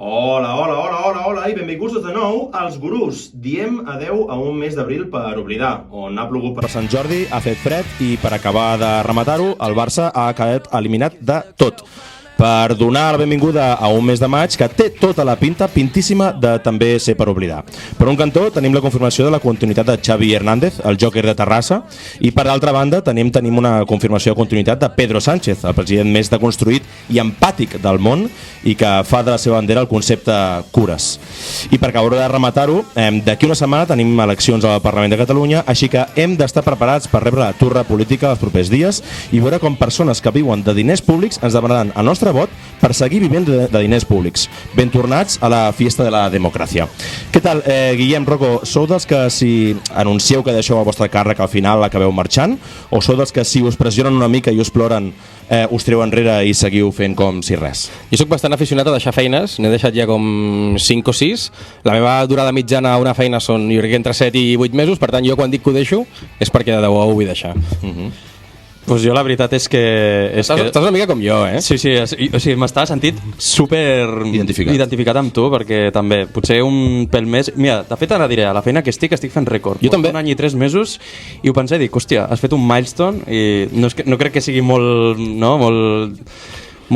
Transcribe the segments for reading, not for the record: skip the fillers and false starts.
Hola, hola, hola, hola, hola i benvinguts de nou als Gurús. Diem adeu a un mes d'abril per oblidar, on ha plogut per Sant Jordi, ha fet fred i per acabar de rematar-ho, el Barça ha quedat eliminat de tot. Per donar la benvinguda a un mes de maig que té tota la pinta, pintíssima, de també ser per oblidar. Per un cantó tenim la confirmació de la continuïtat de Xavi Hernández, el Joker de Terrassa, i per l'altra banda tenim una confirmació de continuïtat de Pedro Sánchez, el president més deconstruït i empàtic del món i que fa de la seva bandera el concepte cures. I per acabar de rematar-ho, d'aquí una setmana tenim eleccions al Parlament de Catalunya, així que hem d'estar preparats per rebre la turra política els propers dies i veure com persones que viuen de diners públics ens demanaran el nostre vot per seguir vivint de diners públics. Ben tornats a la fiesta de la democràcia. Què tal, Guillem, Rocco? Sou dels que si anuncieu que deixeu el vostre càrrec al final acabeu marxant? O sou dels que si us pressionen una mica i us ploren us treu enrere i seguiu fent com si res? Jo sóc bastant aficionat a deixar feines, n'he deixat ja com 5 o 6. La meva durada mitjana a una feina són, jo crec que entre 7 i 8 mesos, per tant jo quan dic que ho deixo és perquè de debò ho vull deixar. Pues jo la veritat és que... Estàs una mica com jo, eh? Sí, o sigui, m'estava sentit super identificat amb tu, perquè també, potser un pèl més... Mira, de fet ara diré, a la feina que estic fent rècord. Jo també. Un any i 3 mesos, i ho pensé i dic, hòstia, has fet un milestone, i no crec que sigui molt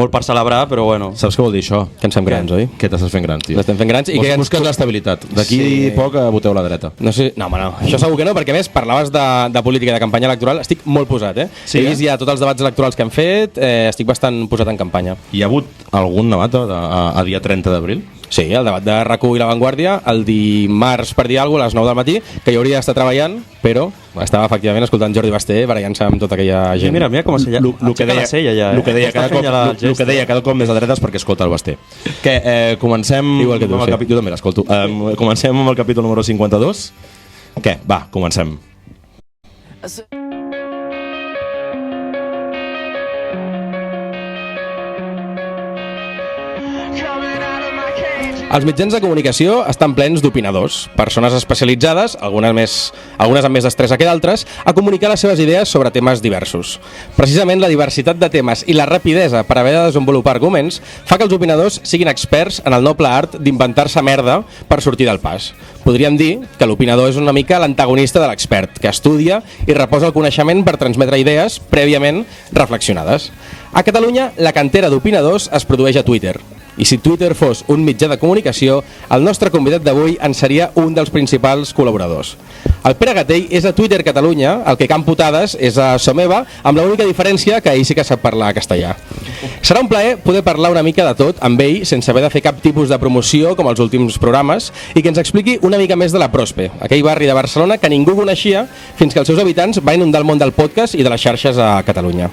per celebrar, però bueno. Saps què vol dir això? Que ens fem grans, oi? Que t'estàs fent gran, tio. Estem fent grans i que busques l'estabilitat. D'aquí poc voteu a la dreta. No, home, no. Això segur que no, perquè a més parlaves de política, de campanya electoral. Estic molt posat, eh? Sí, he vist ja tots els debats electorals que hem fet, estic bastant posat en campanya. Hi ha hagut algun debat a dia 30 d'abril? Sí, el debat de RAC1 i La Vanguardia, el dimarts per dir alguna cosa a les 9 del matí, que jo hauria d'estar treballant, però estava efectivament escoltant Jordi Basté barallant-se amb tota aquella gent. Mira com es que deia cada cop més a dretes perquè escolta el Basté. Comencem igual que tu, amb el capítol, jo també l'escolto. Comencem amb el capítol número 52. Què? Va, comencem. Els mitjans de comunicació estan plens d'opinadors, persones especialitzades, algunes amb més destresa que d'altres, a comunicar les seves idees sobre temes diversos. Precisament la diversitat de temes i la rapidesa per haver de desenvolupar arguments fa que els opinadors siguin experts en el noble art d'inventar-se merda per sortir del pas. Podríem dir que l'opinador és una mica l'antagonista de l'expert, que estudia i reposa el coneixement per transmetre idees prèviament reflexionades. A Catalunya, la cantera d'opinadors es produeix a Twitter. I si Twitter fos un mitjà de comunicació, el nostre convidat d'avui en seria un dels principals col·laboradors. El Pere Gatell és a Twitter Catalunya, el que Can Putades és a Someva, amb l'única diferència que ell sí que sap parlar castellà. Serà un plaer poder parlar una mica de tot amb ell, sense haver de fer cap tipus de promoció com els últims programes, i que ens expliqui una mica més de la Prospe, aquell barri de Barcelona que ningú coneixia fins que els seus habitants van inundar el món del podcast i de les xarxes a Catalunya.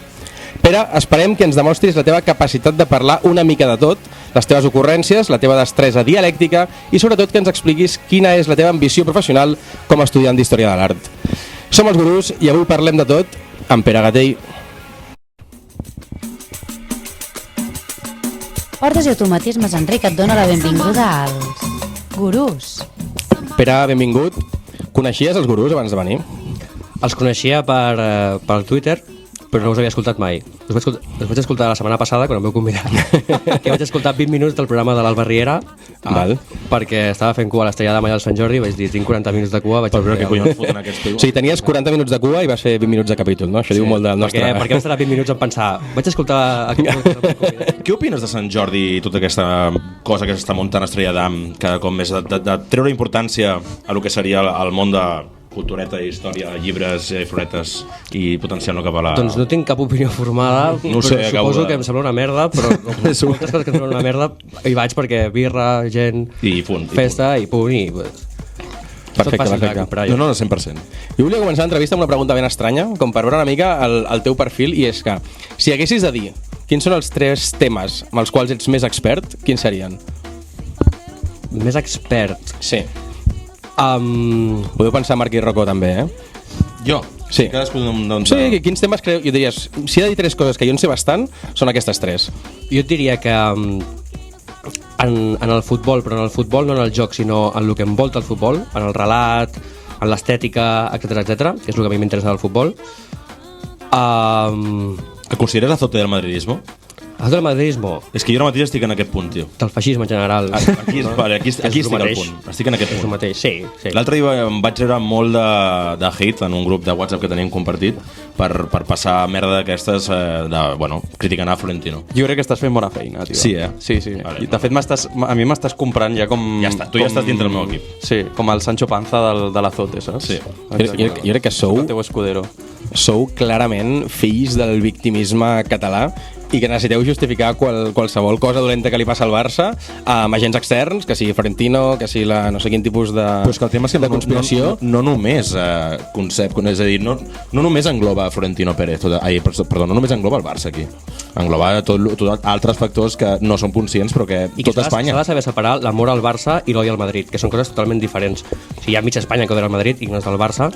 Pere, esperem que ens demostris la teva capacitat de parlar una mica de tot, les teves ocurrències, la teva destresa dialèctica i sobretot que ens expliquis quina és la teva ambició professional com a estudiant d'Història de l'Art. Som els Gurús i avui parlem de tot amb Pere Gatell. Portes i automatismes, Enric, et dona la benvinguda als Gurús. Pere, benvingut. Coneixies els Gurús abans de venir? Els coneixia per Twitter, però no us havia escoltat mai. Us vaig escoltar la setmana passada quan em vau convidar. Que vaig escoltar 20 minuts del programa de l'Alba Riera, perquè estava fent cua a l'Estrella d'Ama i al Sant Jordi, vaig dir, tinc 40 minuts de cua, vaig Però què collons foten aquests tios? O sigui, tenies 40 minuts de cua i vas fer 20 minuts de capítol, no? Això diu molt del nostre... Perquè vam estar 20 minuts en pensar, vaig escoltar... Què opines de Sant Jordi i tota aquesta cosa que s'està muntant Estrella d'Am cada cop més, de treure importància a lo que seria el món de cultureta, història, llibres, floretes i potenciar-lo cap a la... Doncs no tinc cap opinió formada, no sé, suposo que em sembla una merda, però moltes coses que em semblen una merda hi vaig perquè birra, gent, i punt, festa i punt i... Perfecte. No, 100%. Jo volia començar l'entrevista amb una pregunta ben estranya, com per veure una mica el teu perfil, i és que si haguessis de dir quins són els 3 temes amb els quals ets més expert, quins serien? Més expert? Sí. Podeu pensar Marc i Rocco també, eh? Jo? Sí. Cadascú d'un... Sí, quins temes creieu? Jo diries, si he de dir 3 coses que jo en sé bastant, són aquestes 3. Jo et diria que en el futbol, però en el futbol no en el joc, sinó en el que envolta el futbol, en el relat, en l'estètica, etc, que és el que a mi m'interessa del futbol. ¿Te consideras azote del madridismo? El del madridismo, És que jo ara mateix estic en aquest punt, tio. del feixisme en general. Aquí estic el al mateix. punt. Estic en aquest És el punt. mateix, sí. L'altre dia em vaig rebre molt de hate en un grup de WhatsApp que teníem compartit per passar merda d'aquestes, criticant a Florentino. Jo crec que estàs fent bona feina, tio. Sí, Sí. Vale. I de fet, a mi m'estàs comprant ja com... Ja està, tu ja estàs dintre del meu equip. Sí, com el Sancho Panza de l'Azote, saps? Sí. Jo crec que El teu escudero. sou clarament fills del victimisme català i que necessiteu justificar qualsevol cosa dolenta que li passa al Barça amb agents externs, que sigui Florentino, que sigui no sé quin tipus de, Però és que el tema és que de conspiració. no només és a dir, no només engloba Florentino Pérez, no només engloba el Barça aquí. Engloba tot altres factors que no som conscients però que I que tota Espanya. s'ha de saber separar l'amor al Barça i l'odi al Madrid, que són coses totalment diferents. O sigui, hi ha mitja Espanya que odia el Madrid i no és del Barça,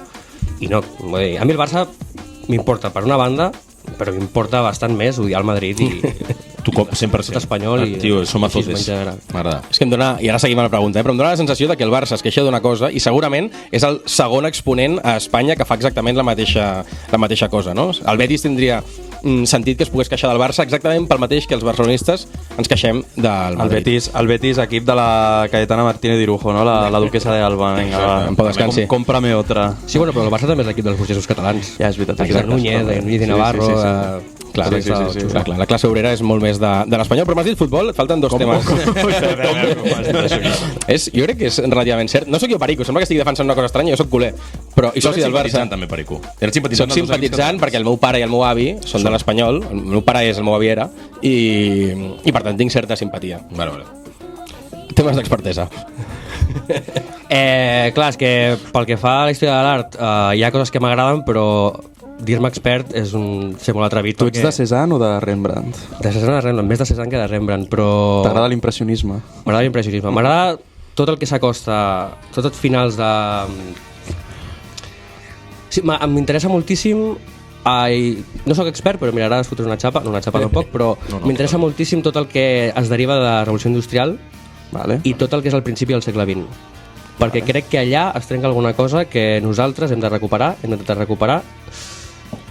i no, vull dir, a mi el Barça m'importa per una banda, però m'importa bastant més odiar el Madrid i Tu cop 100%. tot espanyol i Tio, som feixisme en azotes. general. M'agrada. És que em dona, i ara seguim amb la pregunta, però em dona la sensació de que el Barça es queixa d'una cosa i segurament és el segon exponent a Espanya que fa exactament la mateixa cosa, no? El Betis tindria sentit que es pogués queixar del Barça exactament pel mateix que els barcelonistes ens queixem del Madrid. El Betis, equip de la Cayetana Martínez d'Irujo, no? La duquesa de Alba. Vinga, va. En pau descansi. Cómprame otra. Sí, bueno, però el Barça també és l'equip dels burgesos catalans. Ja és veritat. L'equip de Núñez, de Núñez i Navarro... Clar, sí. clar, la classe obrera és molt més de l'espanyol, però m'has dit futbol, et falten dos temes. Jo crec que és relativament cert. No sóc jo perico, sembla que estigui defensant una cosa estranya, jo sóc culer, però i soci del Barça. També, Perico. Eres simpatitzant Soc simpatitzant perquè el meu pare i el meu avi són de l'Espanyol, el meu pare és, el meu avi era, i per tant tinc certa simpatia. Vale. Temes d'expertesa. Clar, és que pel que fa a la història de l'art hi ha coses que m'agraden, però dir-me expert és ser molt atrevit. Tu ets de Cézanne o de Rembrandt? De Cézanne a Rembrandt, més de Cézanne que de Rembrandt, però... T'agrada l'impressionisme? M'agrada l'impressionisme. M'agrada tot el que s'acosta, tot els finals de... Sí, m'interessa moltíssim... no sóc expert, però mira, ara es fotré una xapa, no una xapa tampoc, però m'interessa moltíssim tot el que es deriva de la Revolució Industrial i tot el que és el principi del segle XX. Perquè crec que allà es trenca alguna cosa que nosaltres hem de recuperar, hem de recuperar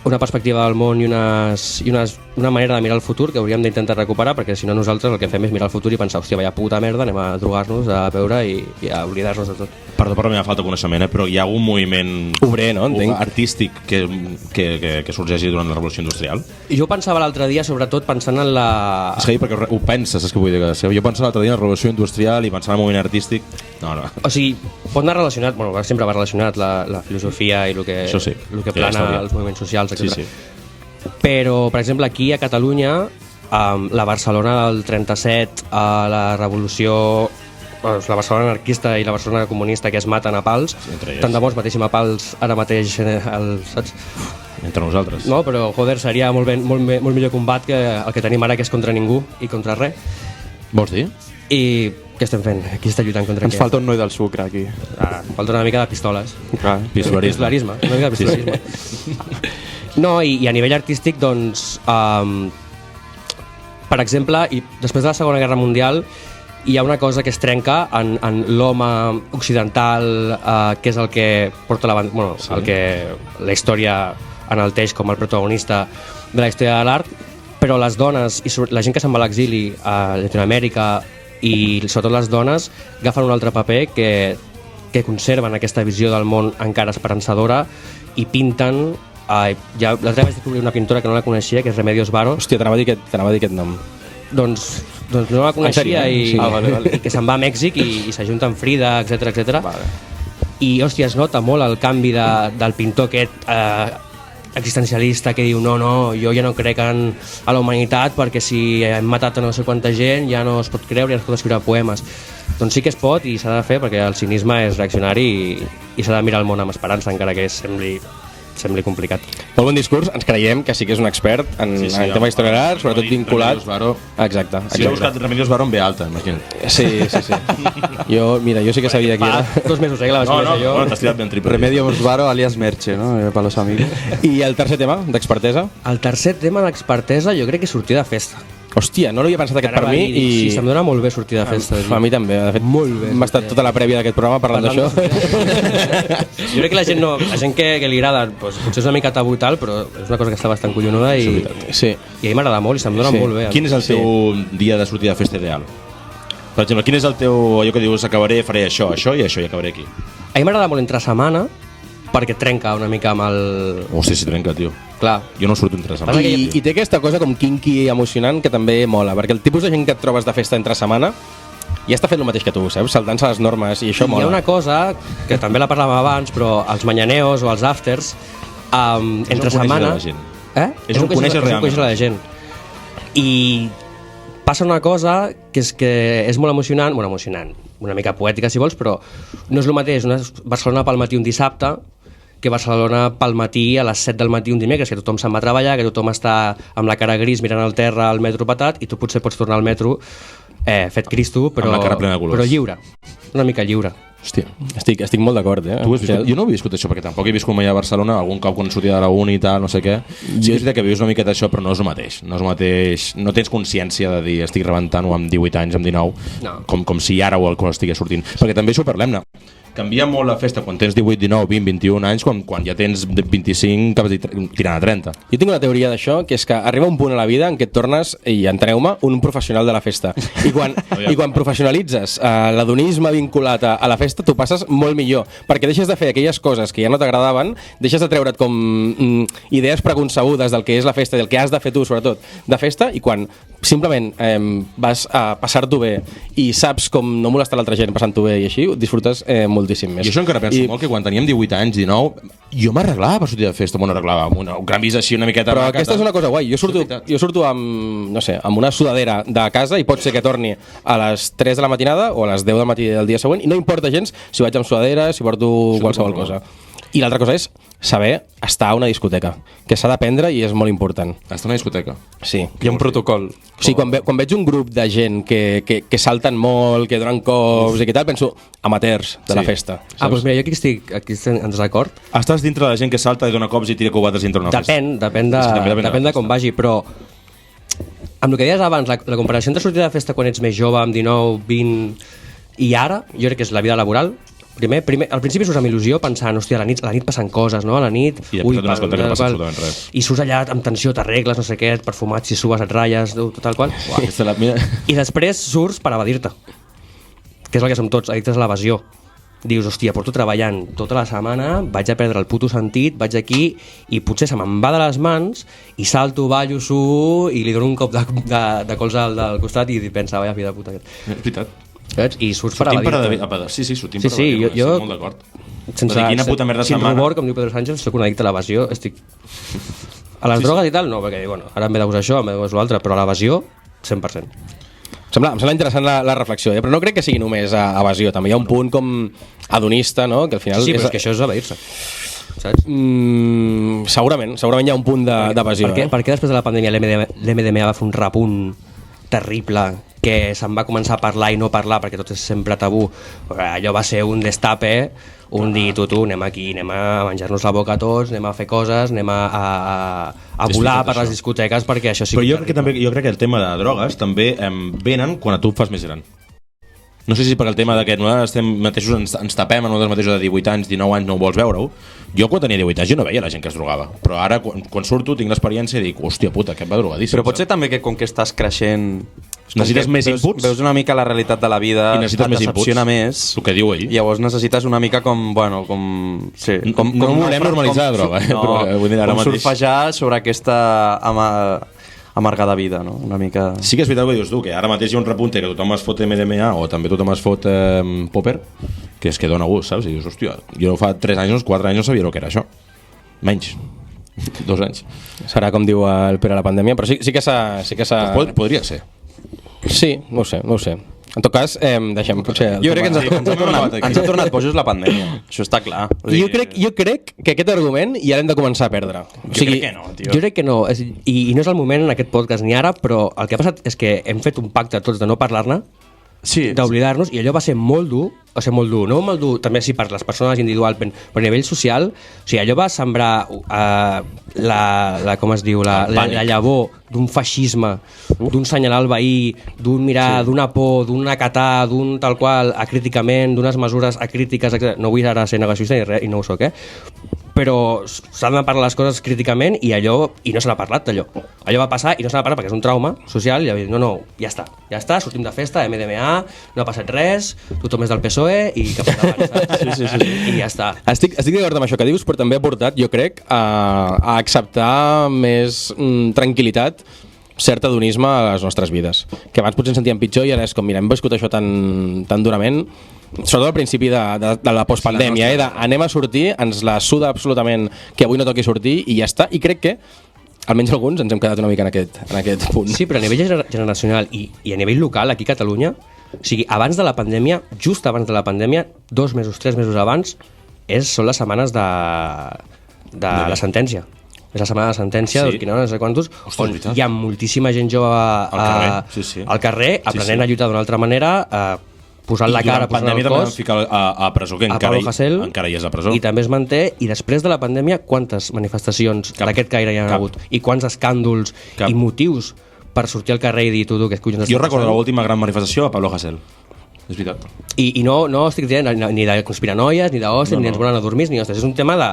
una perspectiva del món i una manera de mirar el futur que hauríem d'intentar recuperar, perquè si no nosaltres el que fem és mirar el futur i pensar, hòstia, vaya puta merda, anem a drogar-nos, a beure i a oblidar-nos de tot. Perdó per la meva falta de coneixement, però hi ha algun moviment obrer, no? Entenc. Artístic que sorgeixi durant la Revolució Industrial? I jo pensava l'altre dia, sobretot pensant en la... És que perquè ho penses, és que vull dir que jo pensava l'altre dia en la Revolució Industrial i pensava en el moviment artístic... No. O sigui, pot anar relacionat, bueno, sempre va relacionat la filosofia i el que plana els moviments socials, etc. Sí. Però, per exemple, aquí a Catalunya, la Barcelona del 37, la revolució, la Barcelona anarquista i la Barcelona comunista que es maten a pals, tant de bo es matéssim a pals ara mateix, saps? Entre nosaltres. No, però, joder, seria molt millor combat que el que tenim ara, que és contra ningú i contra res. Vols dir? I què estem fent? Qui està lluitant contra què? Ens falta un noi del sucre, aquí. Falta una mica de pistoles. Clar, Pistolarisme. Una mica de pistolarisme. Sí. No, i a nivell artístic, doncs... per exemple, i després de la Segona Guerra Mundial, hi ha una cosa que es trenca en l'home occidental, que és el que porta el que la història enalteix com el protagonista de la història de l'art, però les dones i la gent que se'n va a l'exili a Llatinoamèrica i sobretot les dones agafen un altre paper que conserven aquesta visió del món encara esperançadora i pinten. L'altre vaig descobrir una pintora que no la coneixia, que és Remedios Varo. Hòstia, t'anava a dir aquest nom. Doncs no la coneixia i que se'n va a Mèxic i s'ajunta amb Frida, etc. Vale. I, hòstia, es nota molt el canvi del pintor aquest existencialista que diu no, jo ja no crec a la humanitat perquè si hem matat a no sé quanta gent ja no es pot creure i es pot escriure poemes. Doncs sí que es pot i s'ha de fer perquè el cinisme és reaccionari i s'ha de mirar el món amb esperança, encara que sembli complicat. Molt bon discurs, ens creiem que sí que és un expert en tema d'història de l'art, sobretot vinculat... Exacte. Si he buscat Remedios Varo en B alta, imagina't. Sí. Jo sí que sabia qui era. 2 mesos, la vaig conèixer jo. No, t'has tirat ben triple. Remedios Varo alias Merche, no? Per los amigos. I el tercer tema, d'expertesa? El tercer tema d'expertesa jo crec que és sortir de festa. Hòstia, no l'havia pensat aquest per mi i... Sí, se'm dona molt bé sortir de festa. A mi també, de fet, molt bé. M'ha estat tota la prèvia d'aquest programa parlant d'això. Jo crec que la gent que li agrada, doncs, potser és una mica tabú i tal, però és una cosa que està bastant collonuda i a mi m'agrada molt i se'm dona molt bé. Quin és el teu dia de sortir de festa ideal? Per exemple, quin és el teu, allò que dius, acabaré, faré això i això i acabaré aquí? A mi m'agrada molt entre setmana, perquè trenca una mica amb el... Hòstia, si trenca, tio. Clar. Jo no surto entre setmana. I té aquesta cosa com kinky i emocionant que també mola, perquè el tipus de gent que et trobes de festa entre setmana ja està fent el mateix que tu, saps? Saltant-se les normes i això mola. Hi ha una cosa, que també la parlàvem abans, però els manyaneos o els afters, entre setmana... És un conèixer realment. És un conèixer la gent. I passa una cosa que és molt emocionant, una mica poètica si vols, però no és el mateix Barcelona pel matí un dissabte que Barcelona pel matí a les 7 del matí un dimecres, que tothom se'n va a treballar, que tothom està amb la cara gris mirant al terra al metro patat i tu potser pots tornar al metro fet Cristo, però lliure, una mica lliure. Hòstia, estic molt d'acord, Jo no he viscut això, perquè tampoc he viscut mai a Barcelona, algun cop quan sortia de la uni i tal, no sé què. Sí que és veritat que vius una miqueta això, però no és el mateix. No tens consciència de dir estic rebentant-ho amb 18 anys, amb 19, com si ara o el cos estigués sortint. Perquè també això parlem-ne. Canvia molt la festa quan tens 18, 19, 20, 21 anys, quan ja tens 25 cap tirant a 30. Jo tinc una teoria d'això, que és que arriba un punt a la vida en què et tornes, i enteneu-me, un professional de la festa. I quan professionalitzes l'adonisme vinculat a la festa, t'ho passes molt millor, perquè deixes de fer aquelles coses que ja no t'agradaven, deixes de treure't com idees preconcebudes del que és la festa i del que has de fer tu, sobretot, de festa, i quan simplement vas a passar-t'ho bé i saps com no molestar l'altra gent passant-t'ho bé i així, ho disfrutes moltíssim més. I això encara penso molt, que quan teníem 18 anys, 19, jo m'arreglava per sortir de festa, m'arreglava amb un gran vis així una miqueta... Però aquesta és una cosa guai, jo surto amb, no sé, amb una sudadera de casa i pot ser que torni a les 3 de la matinada o a les 10 del matí del dia següent i no importa gens si vaig amb sudadera, si porto qualsevol cosa. I l'altra cosa és saber estar a una discoteca, que s'ha d'aprendre i és molt important. Estar a una discoteca? Sí. Hi ha un protocol. Sí, quan veig un grup de gent que salten molt, que donen cops i que tal, penso amateurs de la festa. Doncs mira, jo aquí estic en desacord. Estàs dintre de la gent que salta i dona cops i tira cubades dintre una festa? Depèn de com vagi, però amb el que deies abans, la comparació entre sortir de festa quan ets més jove, amb 19, 20 i ara, jo crec que és la vida laboral. Primer, al principi surts amb il·lusió pensant, hòstia, a la nit passen coses, no? A la nit... I després t'adones compte que no passa absolutament res. I surts allà amb tensió, t'arregles, no sé què, perfumat, si subes, et ratlles, tal qual. I després surts per evadir-te, que és el que som tots, addictes a l'evasió. Dius, hòstia, porto treballant tota la setmana, vaig a perdre el puto sentit, vaig aquí i potser se me'n va de les mans i salto, ballo, suo i li dono un cop de colze al costat i pensa, vaya fill de puta. És veritat. I surts per evadir-te. Sí, sortim per evadir-te, estic molt d'acord. Sin rubor, com diu Pedro Sánchez, soc un addicte a l'evasió, estic... A les drogues i tal, no, perquè ara em ve de gust això, em ve de gust l'altre, però a l'evasió, 100%. Em sembla interessant la reflexió, però no crec que sigui només evasió, també hi ha un punt com hedonista, no? Que al final sí, però és que això és evadir-se, saps? Segurament hi ha un punt d'evasió. Per què després de la pandèmia l'MDMA va fer un repunt terrible, que se'n va començar a parlar i no parlar perquè tot és sempre tabú? Allò va ser un destape, un dir tu, anem aquí, anem a menjar-nos la boca tots, anem a fer coses, anem a volar per les discoteques, perquè això sí que... Però jo crec que el tema de drogues també venen quan a tu fas més gran. No sé si per el tema de que nosaltres ens tapem a nosaltres mateixos de 18 anys, 19 anys, no vols veure-ho. Jo quan tenia 18 anys jo no veia la gent que es drogava, però ara quan surto tinc l'experiència i dic, hòstia puta, aquest va drogadíssim. Però potser també que com que estàs creixent necessites més inputs, veus una mica la realitat de la vida i necessites més decepciona més, el que diu ell. Llavors necessites una mica com no volem normalitzar la droga, com surfejar sobre aquesta amargada vida, no? Una mica... Sí que és veritat que dius tu, que ara mateix hi ha un repunte que tothom es fot MDMA o també tothom es fot popper, que és que dona gust, saps? I dius, hòstia, jo fa 3 anys, 4 anys no sabia el que era això. Menys. 2 anys. Serà com diu el Pere a la pandèmia, però sí que s'ha... Podria ser. Sí, no ho sé. En tot cas, deixem potser... Jo crec que ens ha tornat bojos la pandèmia. Això està clar. Jo crec que aquest argument ja l'hem de començar a perdre. Jo crec que no, tio. Jo crec que no. I no és el moment en aquest podcast ni ara, però el que ha passat és que hem fet un pacte tots de no parlar-ne, d'oblidar-nos, i allò va ser molt dur o sigui, molt dur, no molt dur, també sí per les persones individualment, però a nivell social, o sigui, allò va sembrar com es diu, la llavor d'un feixisme, d'un senyalar el veí, d'un mirar, d'una por, d'un acatar, d'un tal qual, acríticament, d'unes mesures acrítiques, etc. No vull ara ser negacionista ni res, i no ho soc, però s'han de parlar les coses críticament i no se n'ha parlat d'allò. Allò va passar i no se n'ha parlat perquè és un trauma social i no, ja està, sortim de festa, MDMA, no ha passat res, tothom és del PSOE i cap endavant, sí. I ja està. Estic d'acord amb això que dius, però també ha portat, jo crec, a acceptar més tranquil·litat, cert hedonisme a les nostres vides, que abans potser ens sentíem pitjor i ara és com, mira, hem viscut això tan durament, sobretot al principi de la postpandèmia, anem a sortir, ens la suda absolutament que avui no toqui sortir i ja està, i crec que almenys alguns ens hem quedat una mica en aquest punt. Sí, però a nivell generacional i a nivell local, aquí a Catalunya, o sigui, abans de la pandèmia, just abans de la pandèmia, 2 mesos, 3 mesos abans, són les setmanes de la sentència. És la setmana de sentència, no sé quantos, on hi ha moltíssima gent jove al carrer, aprenent a lluitar d'una altra manera, posant la cara, posant el cos. I durant pandèmia també van ficar a presó, que encara hi és a presó. I també es manté, i després de la pandèmia, quantes manifestacions d'aquest caire hi ha hagut? I quants escàndols i motius per sortir al carrer i dir tu que collons està passant? Jo recordo l'última gran manifestació a Pablo Hasél. És veritat. I no estic dient ni de conspiranoies, ni d'hòsties, ni ens volen a dormir, ni hòsties. És un tema de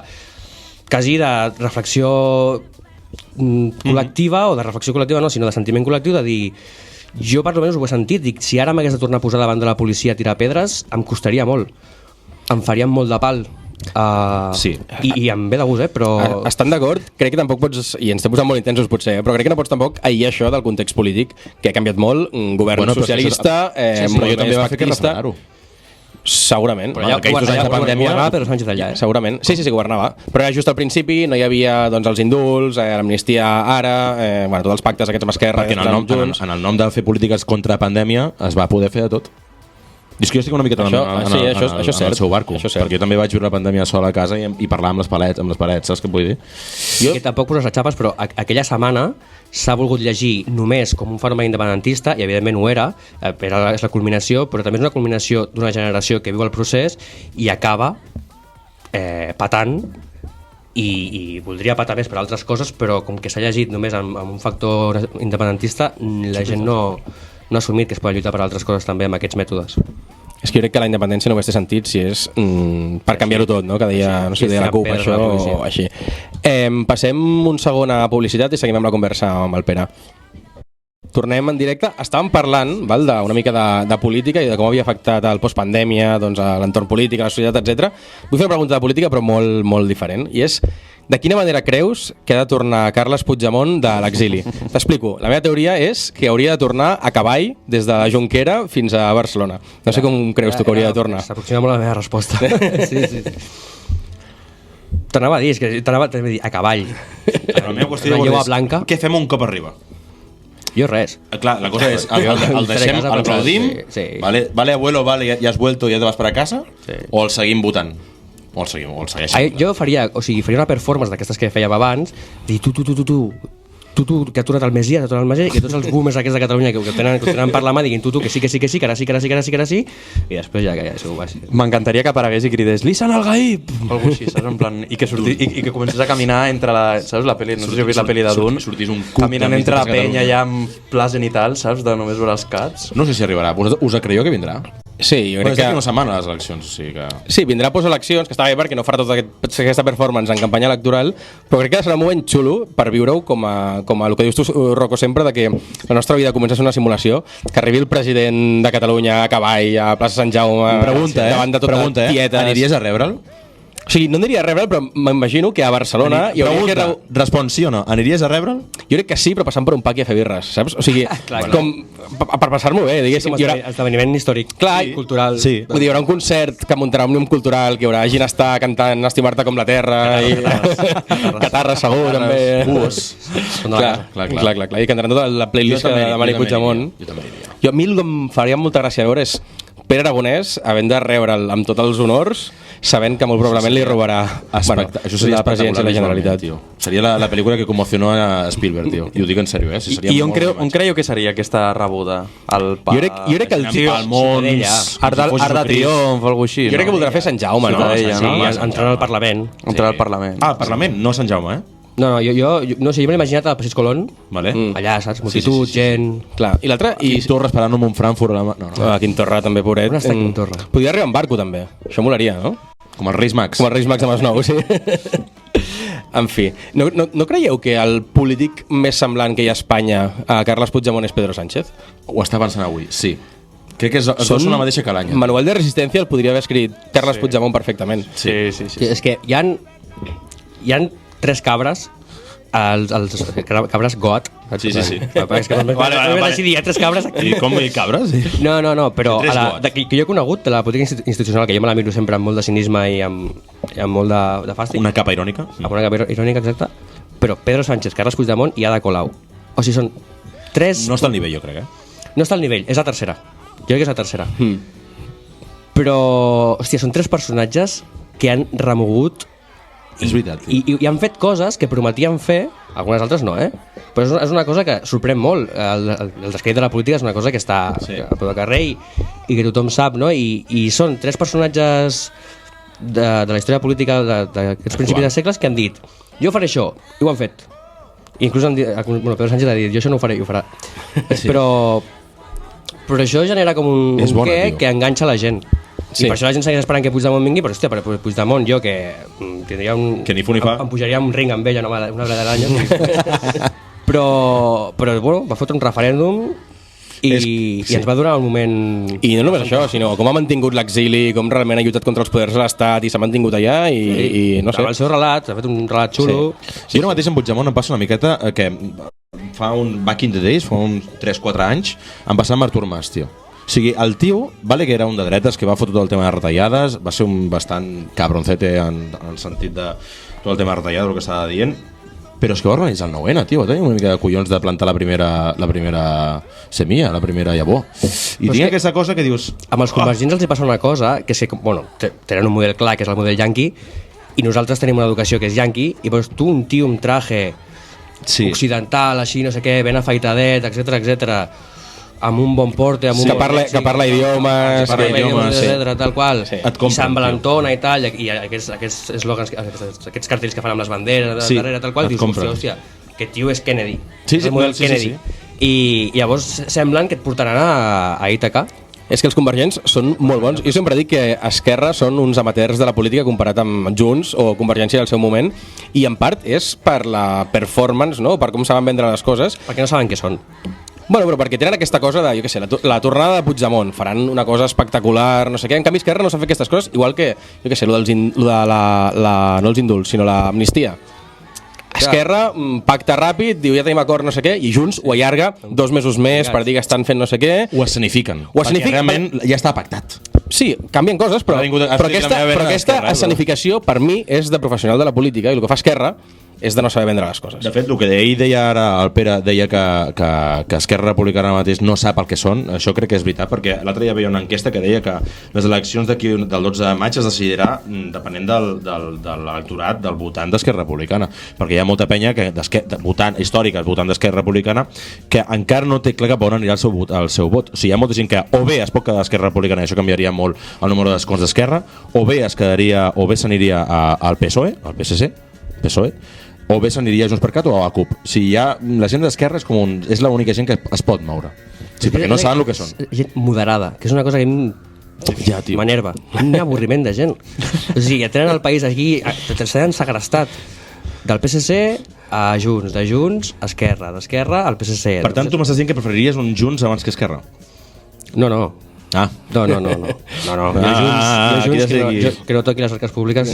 quasi de reflexió col·lectiva, o de reflexió col·lectiva no, sinó de sentiment col·lectiu, de dir, jo per almenys ho he sentit, dic, si ara m'hagués de tornar a posar davant de la policia a tirar pedres, em costaria molt, em farien molt de pal. Sí. I em ve de gust, però... Estan d'acord? Crec que tampoc pots, i ens estem posant molt intensos potser, però crec que no pots tampoc aïllar això del context polític, que ha canviat molt, govern socialista, però jo també va fer que refrenar-ho. Segurament. Però governava Pedro Sánchez allà, segurament. Sí, governava. Però era just al principi, no hi havia els indults, l'amnistia ara, tots els pactes aquests amb Esquerra. Perquè en el nom de fer polítiques contra pandèmia es va poder fer de tot. I és que jo estic una miqueta en el seu barco, perquè jo també vaig viure la pandèmia sola a casa i parlar amb les parets, saps què vull dir? Que tampoc poses a xapes, però aquella setmana s'ha volgut llegir només com un fenomen independentista, i evidentment ho era, és la culminació, però també és una culminació d'una generació que viu el procés i acaba patant, i voldria patar més per altres coses, però com que s'ha llegit només amb un factor independentista, la gent no ha assumit que es pot lluitar per altres coses també amb aquests mètodes. És que jo crec que la independència només té sentit si és per canviar-ho tot, no? Que deia, no sé, deia la CUP, això o així. Passem un segon a publicitat i seguim amb la conversa amb el Pere. Tornem en directe. Estàvem parlant una mica de política i de com havia afectat el postpandèmia, a l'entorn polític, a la societat, etc. Vull fer una pregunta de política, però molt, molt diferent, i és: de quina manera creus que ha de tornar Carles Puigdemont de l'exili? T'explico. La meva teoria és que hauria de tornar a cavall des de la Jonquera fins a Barcelona. No sé com creus tu que hauria de tornar. S'aproxima molt a la meva resposta. Sí. T'anava a dir, a cavall. La meva qüestió és què fem un cop arriba? Jo res. Clar, la cosa és, el deixem, el aplaudim, vale abuelo, vale, ya has vuelto, ya te vas para casa, o el seguim votant? O el segueixen? Jo faria una performance d'aquestes que fèiem abans, dir tu, que ha tornat el Messias, i que tots els boomers aquests de Catalunya que tenen per la mà diguin tu, que sí, que ara sí, i després ja ho va ser. M'encantaria que aparegués i cridés Lisan al Gaib! Algú així, saps? En plan, i que comencés a caminar entre saps la pel·li? No sé si heu vist la pel·li de Dune. Caminant entre la penya allà amb pla zenital, saps? De només veure els cats. No sé si arribarà. Us creieu que vindrà? Sí, jo crec que... una setmana les eleccions, o sigui que... Sí, vindrà post-eleccions, que està bé perquè no farà tota aquesta performance en campanya electoral, però crec que serà un moment xulo per viure-ho com a el que dius tu, Rocco, sempre, de que la nostra vida comença a ser una simulació, que arribi el president de Catalunya a cavall, a plaça Sant Jaume, davant de tota tietes... Aniries a rebre'l? O sigui, no aniria a rebre'l, però m'imagino que a Barcelona... Respon sí o no, aniries a rebre'l? Jo crec que sí, però passant per un pack i a fer birres, saps? O sigui, com per passar-m'ho bé, diguéssim. Hi haurà esdeveniment històric, cultural. Sí. Vull dir, hi haurà un concert que muntarà Òmnium Cultural, que hi haurà gent està cantant Estimar-te com la terra, i Catarra segur, també. Clar, i cantaran tota la playlist de Mari Puigdemont. Jo també diria. Jo a mi el que em faria molta gràcia veure és Pere Aragonès, havent de reure'l amb tots els honors, sabent que molt probablement li robarà Això seria la presidència de la Generalitat. tio. Seria la pel·lícula que conmocionó a Spielberg, tio. I ho dic en sèrio, Si seria I on creieu que seria aquesta rebuda? Jo crec que el tio... Art de Triomf o alguna cosa així. Jo crec que voldrà fer Sant Jaume, no? Sí, entrar al Parlament. Entrar al Parlament. Ah, Parlament, no Sant Jaume, No, jo no sé, jo me l'he imaginat al Passeig Colón, Vale. allà, saps? Multitud, gent... Clar, i l'altre... I Torra esperant amb un Frankfurt a la mà. No. Quim Torra també, pobret. On està Quim Torra? Podria arribar en barco també, això molaria, no? Com els Reis Mags. Com els Reis Mags de Masnou, sí. En fi, no creieu que el polític més semblant que hi ha a Espanya a Carles Puigdemont és Pedro Sánchez? Ho està pensant avui, sí. Crec que són la mateixa calanya. Manuel de Resistència el podria haver escrit Carles Puigdemont perfectament. Sí. És que hi ha 3 cabres, els cabres got. Sí. És que vale. Hi ha 3 cabres aquí. I com hi cabres? No, però Tres que jo he conegut de la política institucional, que jo me la miro sempre amb molt de cinisme i amb molt de fàstic. Una capa irònica. Amb una capa irònica, exacte. Però Pedro Sánchez, Carles Puigdemont i Ada Colau. O sigui, són 3... No està al nivell, jo crec, No està al nivell, és la tercera. Jo crec que és la tercera. Però, hòstia, són 3 personatges que han remogut És veritat. i han fet coses que prometien fer, algunes altres no, però és una cosa que sorprèn molt. El descrèdit de la política és una cosa que està a peu de carrer i que tothom sap, no? I són 3 personatges de la història política d'aquests principis de segles que han dit jo faré això, i ho han fet. Inclús Pedro Sánchez ha dit jo això no ho faré, i ho farà. Però això genera com un què que enganxa la gent. I per això la gent segueix esperant que Puigdemont vingui, però hòstia, per Puigdemont jo que tindria un... Que ni fu ni fa. Em pujaria un ring amb ell una vegada a l'any. Però bueno, va fotre un referèndum i ens va durar un moment... I no només això, sinó com ha mantingut l'exili, com realment ha lluitat contra els poders de l'Estat i s'ha mantingut allà i no sé. El seu relat, ha fet un relat xulo. Sí, ara mateix en Puigdemont em passa una miqueta que back in the days, fa uns 3-4 anys, em passa amb Artur Mas, tio. O sigui, el tio, vale que era un de dretes, que va fotre tot el tema de retallades, va ser un bastant cabroncete en el sentit de tot el tema de retallades, el que estava dient, però és que va organitzar el 9-N, tio, va tenir una mica de collons de plantar la primera semilla, la primera llavor. I tinc aquesta cosa que dius... Amb els convergents els hi passa una cosa, que és que, bueno, tenen un model clar, que és el model yanqui, i nosaltres tenim una educació que és yanqui, i veus tu un tio amb traje occidental, així, no sé què, ben afaitadet, etc, amb un bon porte, amb un que parla idiomes, tal qual, i s'embelentona i tal, i aquests eslògans, aquests cartells que fan amb les banderes darrere, tal qual, dius, hòstia, aquest tio és Kennedy, el model Kennedy. I llavors semblen que et portaran a Ítaca. És que els convergents són molt bons. Jo sempre dic que Esquerra són uns amateurs de la política comparat amb Junts o Convergència del seu moment, i en part és per la performance, no? Per com saben vendre les coses. Perquè no saben què són. Bueno, però perquè tenen aquesta cosa de, jo què sé, la tornada de Puigdemont, faran una cosa espectacular, no sé què. En canvi, Esquerra no sap fer aquestes coses, igual que, jo què sé, no els indults, sinó l'amnistia. Esquerra, pacta ràpid, diu ja tenim acord, no sé què, i Junts ho allarga 2 mesos més per dir que estan fent no sé què. Ho escenifiquen. Perquè realment ja està pactat. Sí, canvien coses, però aquesta escenificació per mi és de professional de la política, i el que fa Esquerra és de no saber vendre les coses. De fet, el que ell deia ara, el Pere, deia que Esquerra Republicana mateix no sap el que són, això crec que és veritat, perquè l'altre dia veia una enquesta que deia que les eleccions d'aquí del 12 de maig es decidirà depenent de l'electorat del votant d'Esquerra Republicana, perquè hi ha molta penya històrica votant d'Esquerra Republicana que encara no té clar cap on anirà el seu vot. O sigui, hi ha molta gent que o bé es pot quedar d'Esquerra Republicana, i això canviaria molt el número d'escons d'Esquerra, o bé s'aniria al PSOE, al PSC, o bé s'aniria a Junts per Cat o a la CUP. Si hi ha, la gent d'Esquerra és l'única gent que es pot moure. Sí, perquè no saben el que són. Gent moderada, que és una cosa que m'enerva. Un avorriment de gent. O sigui, tenen el país aquí, s'han segrestat del PSC a Junts, de Junts a Esquerra, d'Esquerra al PSC. Per tant, tu m'estàs dient que preferiries un Junts abans que Esquerra? No. No. Jo Junts que no toquin les arques públiques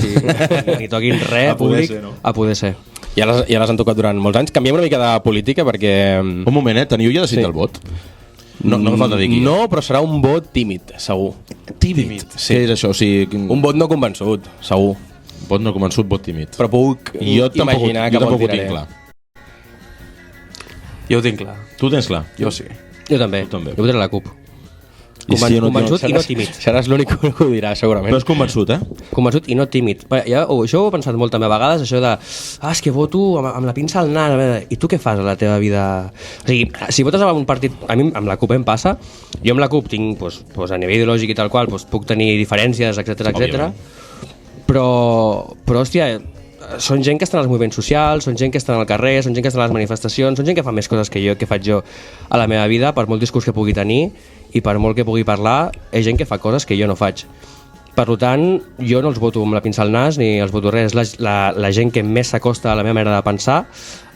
ni toquin res públic a poder ser. Ja les han tocat durant molts anys. Canviem una mica de política perquè... Un moment, teniu ja decidit el vot? No falta dir qui. No, però serà un vot tímid, segur. Tímid? Sí. Què és això? O sigui... Un vot no convençut, segur. Vot no convençut, vot tímid. Però puc imaginar que tampoc ho tinc clar. Jo ho tinc clar. Tu ho tens clar? Jo sí. Jo també. Jo votaré la CUP. Convençut i no tímid. Seràs l'únic que ho dirà, segurament. Però és convençut, Convençut i no tímid. Això ho he pensat molt també a vegades, això de és que voto amb la pinça al nas, i tu què fas a la teva vida? O sigui, si votes a un partit, a mi amb la CUP em passa, jo amb la CUP tinc, a nivell ideològic i tal qual, puc tenir diferències, etc. Però, hòstia, són gent que estan als moviments socials, són gent que estan al carrer, són gent que estan a les manifestacions, són gent que fa més coses que faig jo a la meva vida, per molt discurs que pugui tenir i per molt que pugui parlar, és gent que fa coses que jo no faig. Per tant, jo no els voto amb la pinça al nas ni els voto res, és la gent que més s'acosta a la meva manera de pensar,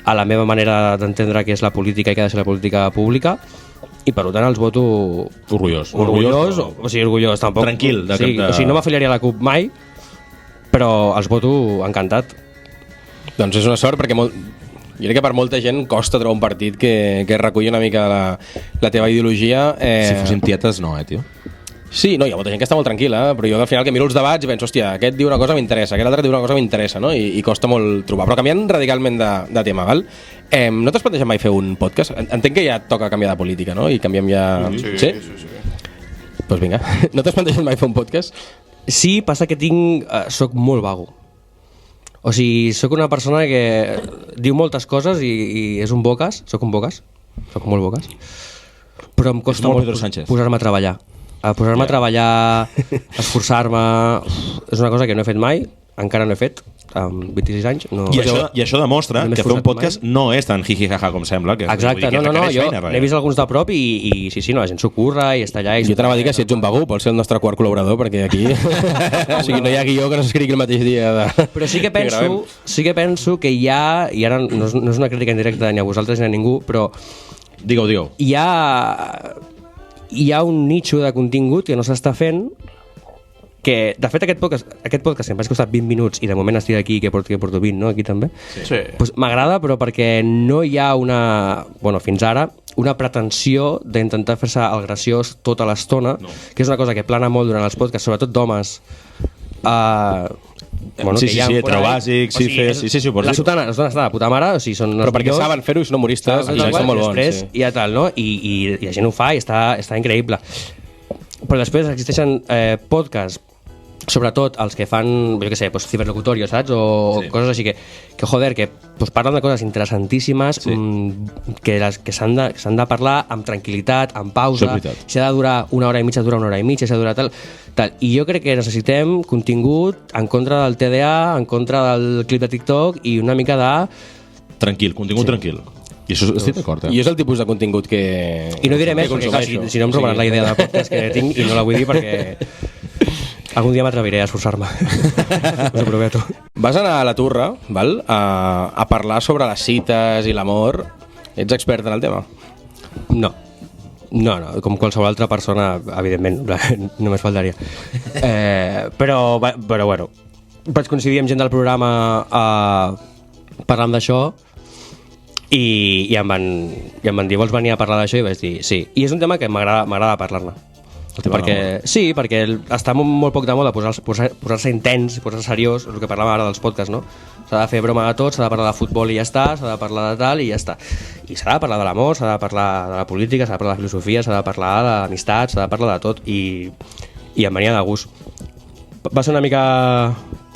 a la meva manera d'entendre què és la política i què ha de ser la política pública, i per tant els voto Orgullós, tampoc. Tranquil. O sigui, no m'afiliaria a la CUP mai, però els voto encantat. Doncs és una sort, perquè jo crec que per molta gent costa trobar un partit que reculli una mica la teva ideologia. Si fossin tietes, no, tio. Sí, no, hi ha molta gent que està molt tranquil·la, però jo al final que miro els debats i penso, hòstia, aquest diu una cosa m'interessa, aquest altre diu una cosa m'interessa, no? I costa molt trobar. Però canviant radicalment de tema, val? No t'has plantejat mai fer un podcast? Entenc que ja et toca canviar de política, no? I canviem ja... Sí? Doncs vinga, no t'has plantejat mai fer un podcast? Sí, passa que soc molt vago. O sigui, soc una persona que diu moltes coses i és un boques, soc molt boques, però em costa molt posar-me a treballar. Posar-me a treballar, esforçar-me, és una cosa que no he fet mai, encara no he fet, amb 26 anys. No. I això demostra que fer un podcast no és tan jiji-jaja com sembla. Exacte, no, jo n'he vist alguns de prop i sí, no, la gent s'ho curra i està allà. Jo t'anava a dir que si ets un vago pots ser el nostre quart col·laborador, perquè aquí o sigui, no hi ha guió que no s'escrigui el mateix dia Però sí que penso que hi ha, i ara no és una crítica indirecta ni a vosaltres ni a ningú, però Digue-ho. Hi ha un nicho de contingut que no s'està fent, que de fet aquest podcast que em vaig costar 20 minuts i de moment estic aquí que porto 20, no? Aquí també. Sí. Pues m'agrada, però perquè no hi ha fins ara, una pretensió d'intentar fer-se el graciós tota l'estona, que és una cosa que plana molt durant els podcasts, sobretot d'homes. Sí, heterobàsic, sí, ho pots dir. Les sotanes estan de puta mare, o sigui, són però perquè saben fer-ho i són humoristes i són molt bons. Després, i ja tal, no? I la gent ho fa i està increïble. Però després existeixen podcasts, sobretot els que fan, jo què sé, ciberlocutorio, saps? O coses així que joder, que parlen de coses interessantíssimes, que s'han de parlar amb tranquil·litat, amb pausa. Si ha de durar una hora i mitja, dura una hora i mitja, si ha de durar tal. I jo crec que necessitem contingut en contra del TDA, en contra del clip de TikTok i una mica de... Contingut tranquil. I això estic d'acord, I és el tipus de contingut que... I no diré més, perquè clar, si no em robaran la idea de podcast que tinc i no la vull dir perquè... Algun dia m'atreviré a esforçar-me. Us ho prometo. Vas anar a la Turra, val? A parlar sobre les cites i l'amor. Ets expert en el tema? No, com qualsevol altra persona, evidentment, només faltaria. Però bueno, vaig coincidir amb gent del programa parlant d'això i em van dir, vols venir a parlar d'això? I vaig dir, sí. I és un tema que m'agrada parlar-ne. Perquè està molt poc de moda posar-se intens i posar-se seriós, és el que parlàvem ara dels podcasts, no? S'ha de fer broma de tot, s'ha de parlar de futbol i ja està, s'ha de parlar de tal i ja està. I s'ha de parlar de l'amor, s'ha de parlar de la política, s'ha de parlar de la filosofia, s'ha de parlar de l'amistat, s'ha de parlar de tot i em venia de gust. Va ser una mica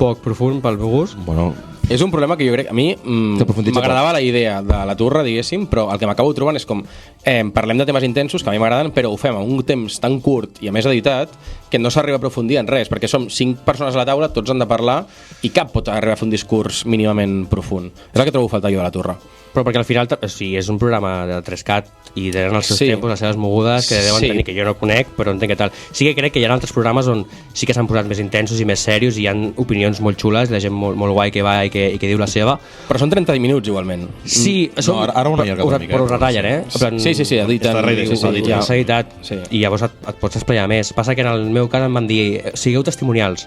poc profund pel meu gust. Bueno, és un problema que jo crec... A mi m'agradava la idea de la Turra, diguéssim, però el que m'acabo trobant és com parlem de temes intensos que a mi m'agraden, però ho fem en un temps tan curt i a més editat que no s'arriba a aprofundir en res, perquè som 5 persones a la taula, tots han de parlar i cap pot arribar a fer un discurs mínimament profund. És el que trobo a faltar jo de la Turra. Però perquè al final és un programa de 3CAT i tenen els seus tempos, les seves mogudes que deuen tenir, que jo no conec, però entenc que tal. Sí que crec que hi ha altres programes on sí que s'han posat més intensos i més serios i hi ha opinions molt xules, la gent molt guai que va i que diu la seva. Però són 30 minuts igualment. Sí, ara una llarga una mica. Però us retallen, Sí, editen. S'ha editat i llavors et pots explicar més. Passa que en el meu cas em van dir, sigueu testimonials.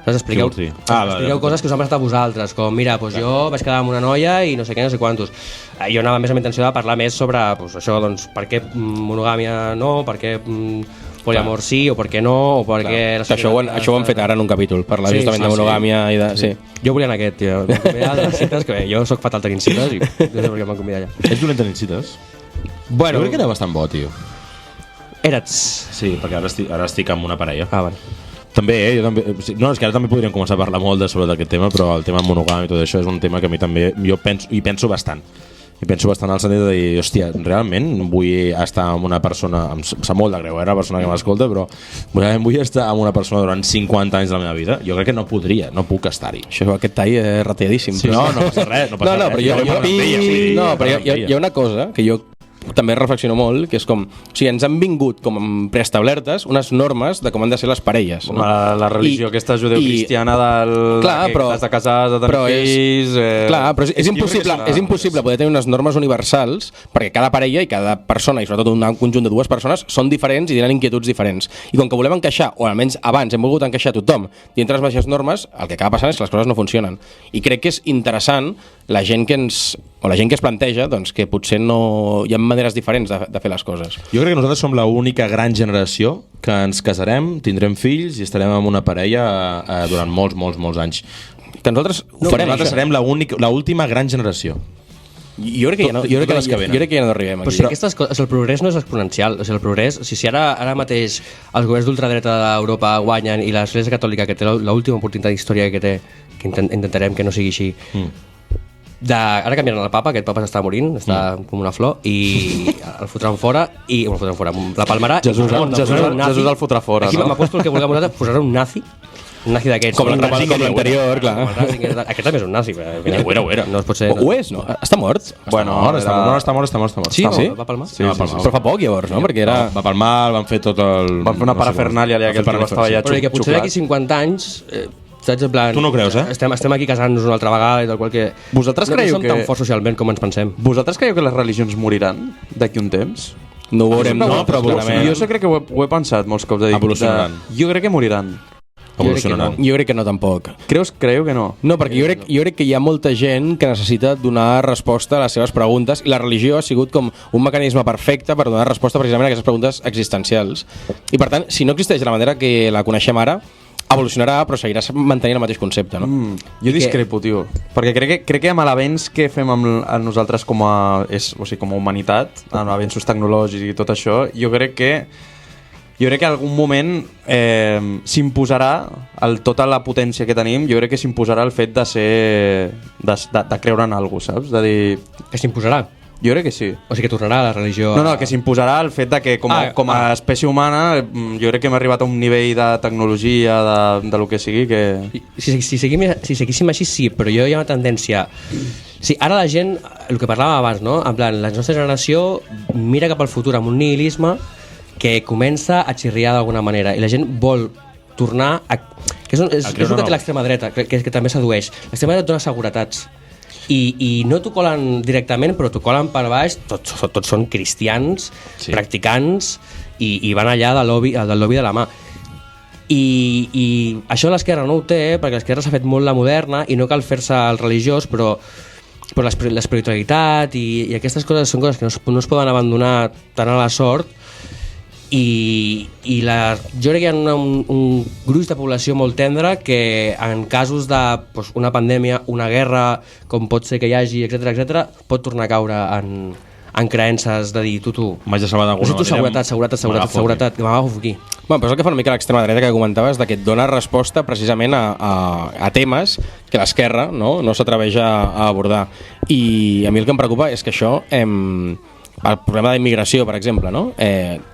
Expliqueu coses que us han passat a vosaltres, com mira, jo vaig quedar amb una noia i no sé què, no sé quantos. Jo anava més amb intenció de parlar més sobre això, doncs, per què monogàmia no, per què poliamor sí, o per què no, o per què... Això ho han fet ara en un capítol, parlar justament de monogàmia i de... Sí. Jo volia anar aquest, tio. M'han convidat a les cites, que jo soc fatal tenint cites i no sé per què m'han convidat allà. Ets dolent tenint cites? Bueno... Jo crec que era bastant bo, tio. Eres. Sí, perquè ara estic amb una parella. Ah, vale. També, jo també... No, és que ara també podríem començar a parlar molt sobre aquest tema, però el tema monogam i tot això és un tema que a mi també... Jo penso bastant. I penso bastant al sentit de dir, hòstia, realment vull estar amb una persona... Em sap molt de greu, la persona que m'escolta, però realment vull estar amb una persona durant 50 anys de la meva vida? Jo crec que no podria, no puc estar-hi. Aquest tall és retalladíssim. Sí, no passa res, no passa res. Però hi ha una cosa que jo també reflexiono molt, que és com, o sigui, ens han vingut com preestablertes unes normes de com han de ser les parelles, no? La religió aquesta judeocristiana que has de casar, has de tenir fills... Clar, però és impossible poder tenir unes normes universals, perquè cada parella i cada persona, i sobretot un conjunt de dues persones, són diferents i tenen inquietuds diferents. I com que volem encaixar, o almenys abans hem volgut encaixar tothom dintre les mateixes normes, el que acaba passant és que les coses no funcionen. I crec que és interessant la gent que es planteja doncs, que potser no hi ha maneres diferents de fer les coses. Jo crec que nosaltres som l'única gran generació que ens casarem, tindrem fills i estarem amb una parella durant molts anys. Que nosaltres ho farem. Nosaltres serem l'última gran generació. Jo crec que ja no arribem aquí. Però si aquestes coses, el progrés no és exponencial. O sigui, el progrés, si ara mateix els governs d'ultradreta d'Europa guanyen i l'Església Catòlica, que té l'última oportunitat d'història que té, que intentarem que no sigui així, ara canviaran el papa, aquest papa s'està morint, està com una flor, i el fotran fora, la palmarà... Jesús el fotrà fora. Aquí m'aposto el que vulguem nosaltres, posarà un nazi d'aquests. Com l'anterior, clar. Aquest també és un nazi. Ho era. No es pot ser... Ho és, no? Està mort? Bueno, està mort. Sí? Va palmar? Sí. Però fa poc, llavors, no? Perquè era... Va palmar, van fer tot el... Van fer una parafernàlia allà, que el tio estava allà xuclat. Però que potser d'aquí 50 anys... saps, en plan, tu no creus, estem aquí casant-nos una altra vegada i tal qual que... Vosaltres creieu som tan forts socialment com ens pensem. Vosaltres creieu que les religions moriran d'aquí un temps? No ho veurem, no, però jo crec que ho he pensat molts cops. Evolucionaran. Jo crec que moriran. Jo crec que no tampoc. Creieu que no? No, perquè jo crec que hi ha molta gent que necessita donar resposta a les seves preguntes i la religió ha sigut com un mecanisme perfecte per donar resposta precisament a aquestes preguntes existencials. I per tant, si no existeix de la manera que la coneixem ara, evolucionarà, però seguirà mantenint el mateix concepte, no? Jo discrepo, tio. Perquè crec que amb l'avenç que fem amb nosaltres com a humanitat, amb avenços tecnològics i tot això, jo crec que en algun moment s'imposarà tota la potència que tenim, jo crec que s'imposarà el fet de creure en alguna cosa, saps? De dir... Que s'imposarà? Jo crec que sí. O sigui que tornarà la religió... No, que s'imposarà el fet de que com a espècie humana jo crec que hem arribat a un nivell de tecnologia, de lo que sigui que... Si seguíssim així, sí, però jo hi ha una tendència... Sí, ara la gent, el que parlàvem abans, no? En plan, la nostra generació mira cap al futur amb un nihilisme que comença a xirriar d'alguna manera i la gent vol tornar a... És el que té l'extrema dreta, que també sedueix. L'extrema dreta et dona seguretats. I no t'ho colen directament, però t'ho colen per baix. Tots són cristians, practicants, i van allà del lobby de la mà. I això l'esquerra no ho té, perquè l'esquerra s'ha fet molt la moderna i no cal fer-se el religiós, però l'espiritualitat i aquestes coses són coses que no es poden abandonar tant a la sort. Jo crec que hi ha un gruix de població molt tendra que en casos d'una pandèmia, una guerra, com pot ser que hi hagi, etc, pot tornar a caure en creences de dir tu m'haig de salvar d'alguna manera, seguretat, que m'agafo aquí. Bueno, però és el que fa una mica l'extrema dreta que comentaves, que et dona resposta precisament a temes que l'esquerra no s'atreveix a abordar. I a mi el que em preocupa és que això... El problema d'immigració, per exemple, no?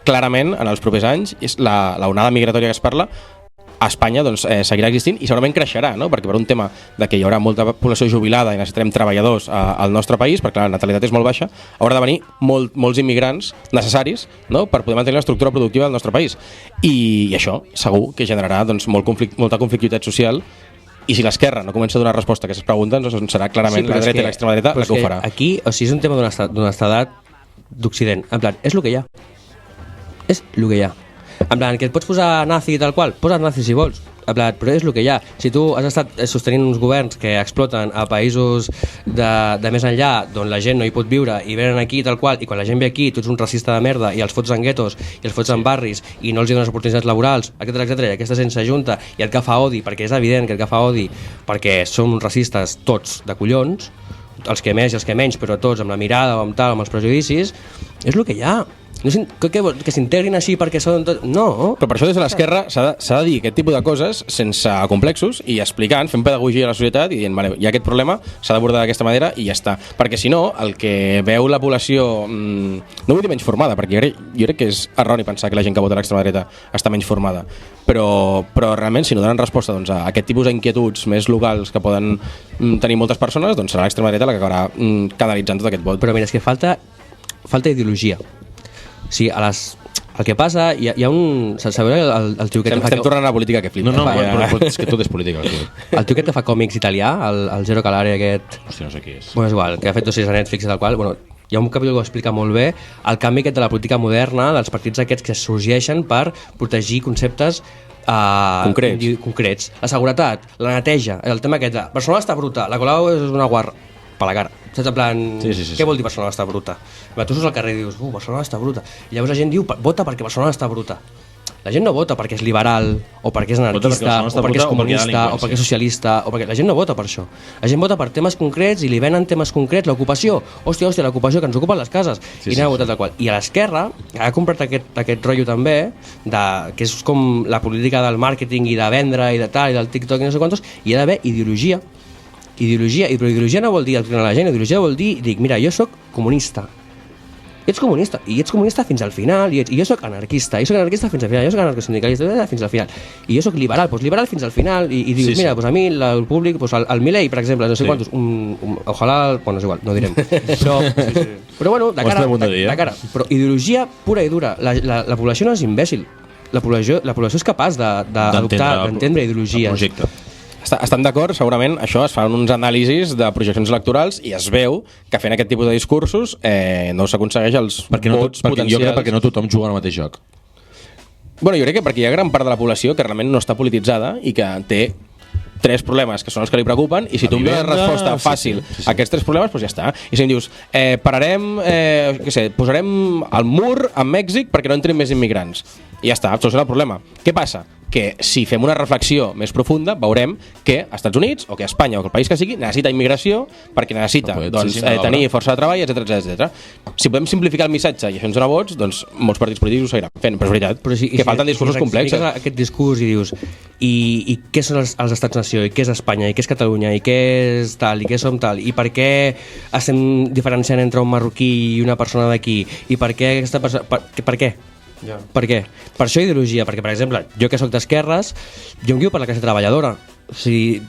Clarament, en els propers anys, la onada migratòria que es parla a Espanya seguirà existint i segurament creixerà, no? Perquè per un tema de que hi haurà molta població jubilada i necessitarem treballadors al nostre país, perquè la natalitat és molt baixa, haurà de venir molts immigrants necessaris, no? Per poder mantenir l'estructura productiva del nostre país. I això segur que generarà molta conflictivitat social. I si l'esquerra no comença a donar resposta a aquestes preguntes, doncs serà clarament la dreta i l'extrema dreta la que ho farà. Aquí, o sigui, és un tema d'honestedat d'Occident, en plan, és el que hi ha. És el que hi ha. En plan, que et pots posar nazi i tal qual, posa't nazi si vols, en plan, però és el que hi ha. Si tu has estat sostenint uns governs que exploten a països de més enllà, d'on la gent no hi pot viure, i venen aquí tal qual, i quan la gent ve aquí tu ets un racista de merda i els fots en guetos i els fots en barris i no els dones oportunitats laborals, etc, i aquesta gent s'ajunta i et agafa odi, perquè és evident que et agafa odi perquè són uns racistes tots de collons, els que més i els que menys, però tots amb la mirada o amb els prejudicis, és el que hi ha. que s'integrin així perquè són tot... No. Però per això des de l'esquerra s'ha de dir aquest tipus de coses sense complexos i explicant, fent pedagogia a la societat i dient, vale, hi ha aquest problema, s'ha d'abordar d'aquesta manera i ja està. Perquè si no, el que veu la població, no vull dir menys formada, perquè jo crec que és erroni pensar que la gent que vota a l'extrema dreta està menys formada, però realment si no donen resposta doncs, a aquest tipus d'inquietuds més locals que poden tenir moltes persones, doncs serà l'extrema dreta la que acabarà canalitzant tot aquest vot. Però mira, és que falta ideologia. O sigui, el que passa, hi ha un... Sabeu el tio aquest que fa... Estem tornant a la política que flipa. No, però és que tot és política. El tio aquest que fa còmics italià, el Zero Calare aquest... Hòstia, no sé qui és. Bueno, és igual, que ha fet 2 a Netflix i tal qual. Bueno, hi ha un capítol que ho explica molt bé, el canvi aquest de la política moderna, dels partits aquests que sorgeixen per protegir conceptes concrets. La seguretat, la neteja, el tema aquest de Barcelona està bruta, la Colau és una guarra per la cara. Saps, en plan, sí. Què vol dir Barcelona està bruta? Tu surts al carrer i dius, Barcelona està bruta. I llavors la gent diu, vota perquè Barcelona està bruta. La gent no vota perquè és liberal, o perquè és anarquista, o perquè és comunista, o perquè és socialista, o perquè... La gent no vota per això. La gent vota per temes concrets i li venen temes concrets, l'ocupació. Hòstia, l'ocupació, que ens ocupen les cases. I anem a votar tal qual. I a l'esquerra ha comprat aquest rotllo també, que és com la política del màrqueting i de vendre i de tal, i del TikTok i no sé quantos, i hi ha d'haver ideologia. Però ideologia no vol dir adoctrinar la gent, ideologia vol dir, mira, jo sóc comunista. Ets comunista, i ets comunista fins al final, i jo sóc anarquista, fins al final, jo sóc anarcosindicalista fins al final, i jo sóc liberal, doncs liberal fins al final, i dius, mira, doncs a mi, el públic, el Milei, per exemple, no sé quantos, ojalà, bueno, és igual, no direm, però bueno, de cara, però ideologia pura i dura, la població no és imbècil, la població és capaç d'entendre ideologia. Estan d'acord, segurament això es fan uns anàlisis de projeccions electorals i es veu que fent aquest tipus de discursos no s'aconsegueix els vots potencials. Jo crec perquè no tothom juga al mateix joc. Bueno, jo crec que perquè hi ha gran part de la població que realment no està polititzada i que té 3 problemes que són els que li preocupen i si tu em dones resposta fàcil a aquests 3 problemes, doncs ja està. I si em dius, posarem el mur a Mèxic perquè no entrin més immigrants. I ja està, soluciona el problema. Què passa? Que si fem una reflexió més profunda veurem que als Estats Units o que Espanya o que el país que sigui necessita immigració perquè necessita tenir força de treball, etc. Si podem simplificar el missatge i això ens dona vots, doncs molts partits polítics ho seguiran fent, però és veritat que falten discursos complexos. Aquest discurs i dius i què són els estats-nació, i què és Espanya, i què és Catalunya, i què és tal, i què som tal, i per què estem diferenciant entre un marroquí i una persona d'aquí, i per què aquesta persona... Per què? Ja. Per què? Per això ideologia, perquè per exemple, jo que sóc d'esquerres, jo em guio per la classe treballadora. Si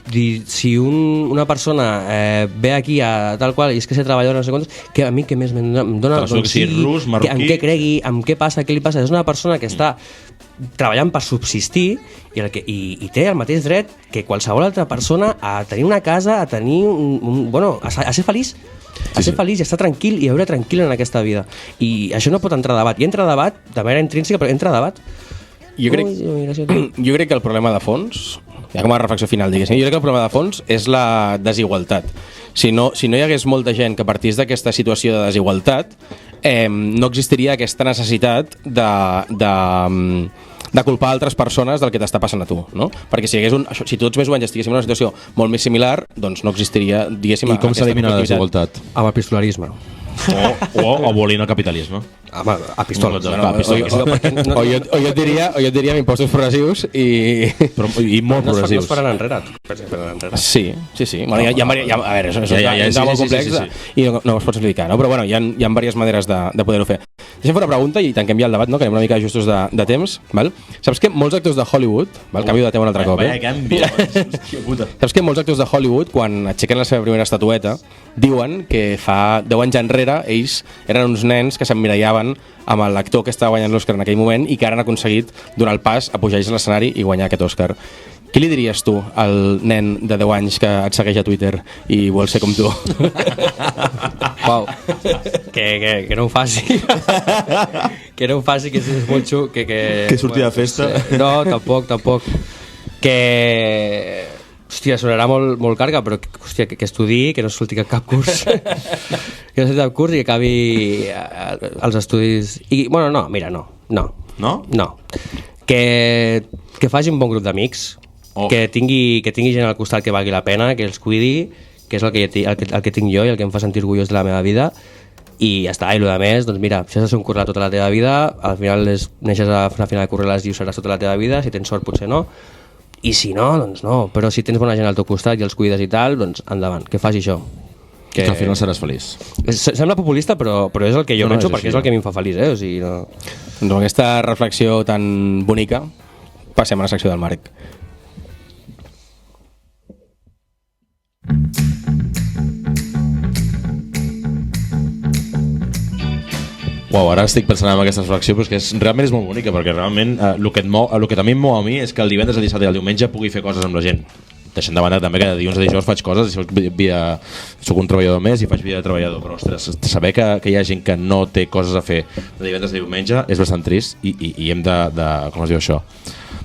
una persona ve aquí a tal qual i és que ser treballadora no sé quantos, que a mi què més em dona en què cregui, en què passa, què li passa. És una persona que està treballant per subsistir i té el mateix dret que qualsevol altra persona a tenir una casa, a tenir a ser feliç. Ser feliç i estar tranquil i viure tranquil en aquesta vida. I això no pot entrar a debat. I entra a debat de manera intrínseca, però entra a debat. Jo crec que el problema de fons, ja com a reflexió final, jo crec que el problema de fons és la desigualtat. Si no hi hagués molta gent que partís d'aquesta situació de desigualtat, no existiria aquesta necessitat de culpar altres persones del que t'està passant a tu, no? Perquè si tots més o menys estiguéssim en una situació molt més similar, doncs no existiria, diguéssim, i com s'elimina la desigualtat? Amb el pistolarisme. O abolint el capitalisme. A pistoles. O jo et diria amb impostos progressius i molt progressius. No es faran enrere. Sí. Bueno, a veure, és molt complex i no es pot explicar, no? Però bueno, hi ha diverses maneres de poder-ho fer. Deixem fer una pregunta i tanquem ja el debat, no? Que anem una mica justos de temps, val? Saps que molts actors de Hollywood, canvio de tema un altre cop, saps que molts actors de Hollywood, quan aixequen la seva primera estatueta, diuen que fa 10 anys enrere ells eren uns nens que s'emmirallaven amb l'actor que estava guanyant l'Òscar en aquell moment i que ara han aconseguit donar el pas a pujar a l'escenari i guanyar aquest Òscar. Què li diries tu al nen de 10 anys que et segueix a Twitter i vol ser com tu? Uau, que no ho faci. Que no ho faci, que és molt xuc. Que surti de festa. No, tampoc. Que... Hòstia, sonarà molt carga, però hòstia, que estudiï, que no surti cap curs. Que no surti cap curs i que acabi els estudis... I, bueno, no, mira, no. No? Que faci un bon grup d'amics, que tingui gent al costat que valgui la pena, que els cuidi, que és el que tinc jo i el que em fa sentir orgullós de la meva vida, i ja està, i el de més, doncs mira, si has de ser un currela tota la teva vida, al final neixes a una final de curreles i ho seràs tota la teva vida, si tens sort potser no, i si no, doncs no, però si tens bona gent al teu costat i els cuides i tal, doncs endavant, que faci això. Que al final seràs feliç. Sembla populista, però és el que jo penso, perquè és el que a mi em fa feliç, o sigui, no... Doncs amb aquesta reflexió tan bonica, passem a la secció del Marc. Uau, ara estic pensant en aquesta reflexió, però és que realment és molt bonica, perquè realment el que també em mou a mi és que el divendres, el dissabte i el diumenge pugui fer coses amb la gent. Deixant de banda també que de dilluns a dijous faig coses, soc un treballador més i faig vida de treballador, però ostres, saber que hi ha gent que no té coses a fer de divendres a diumenge és bastant trist i hem de com es diu això,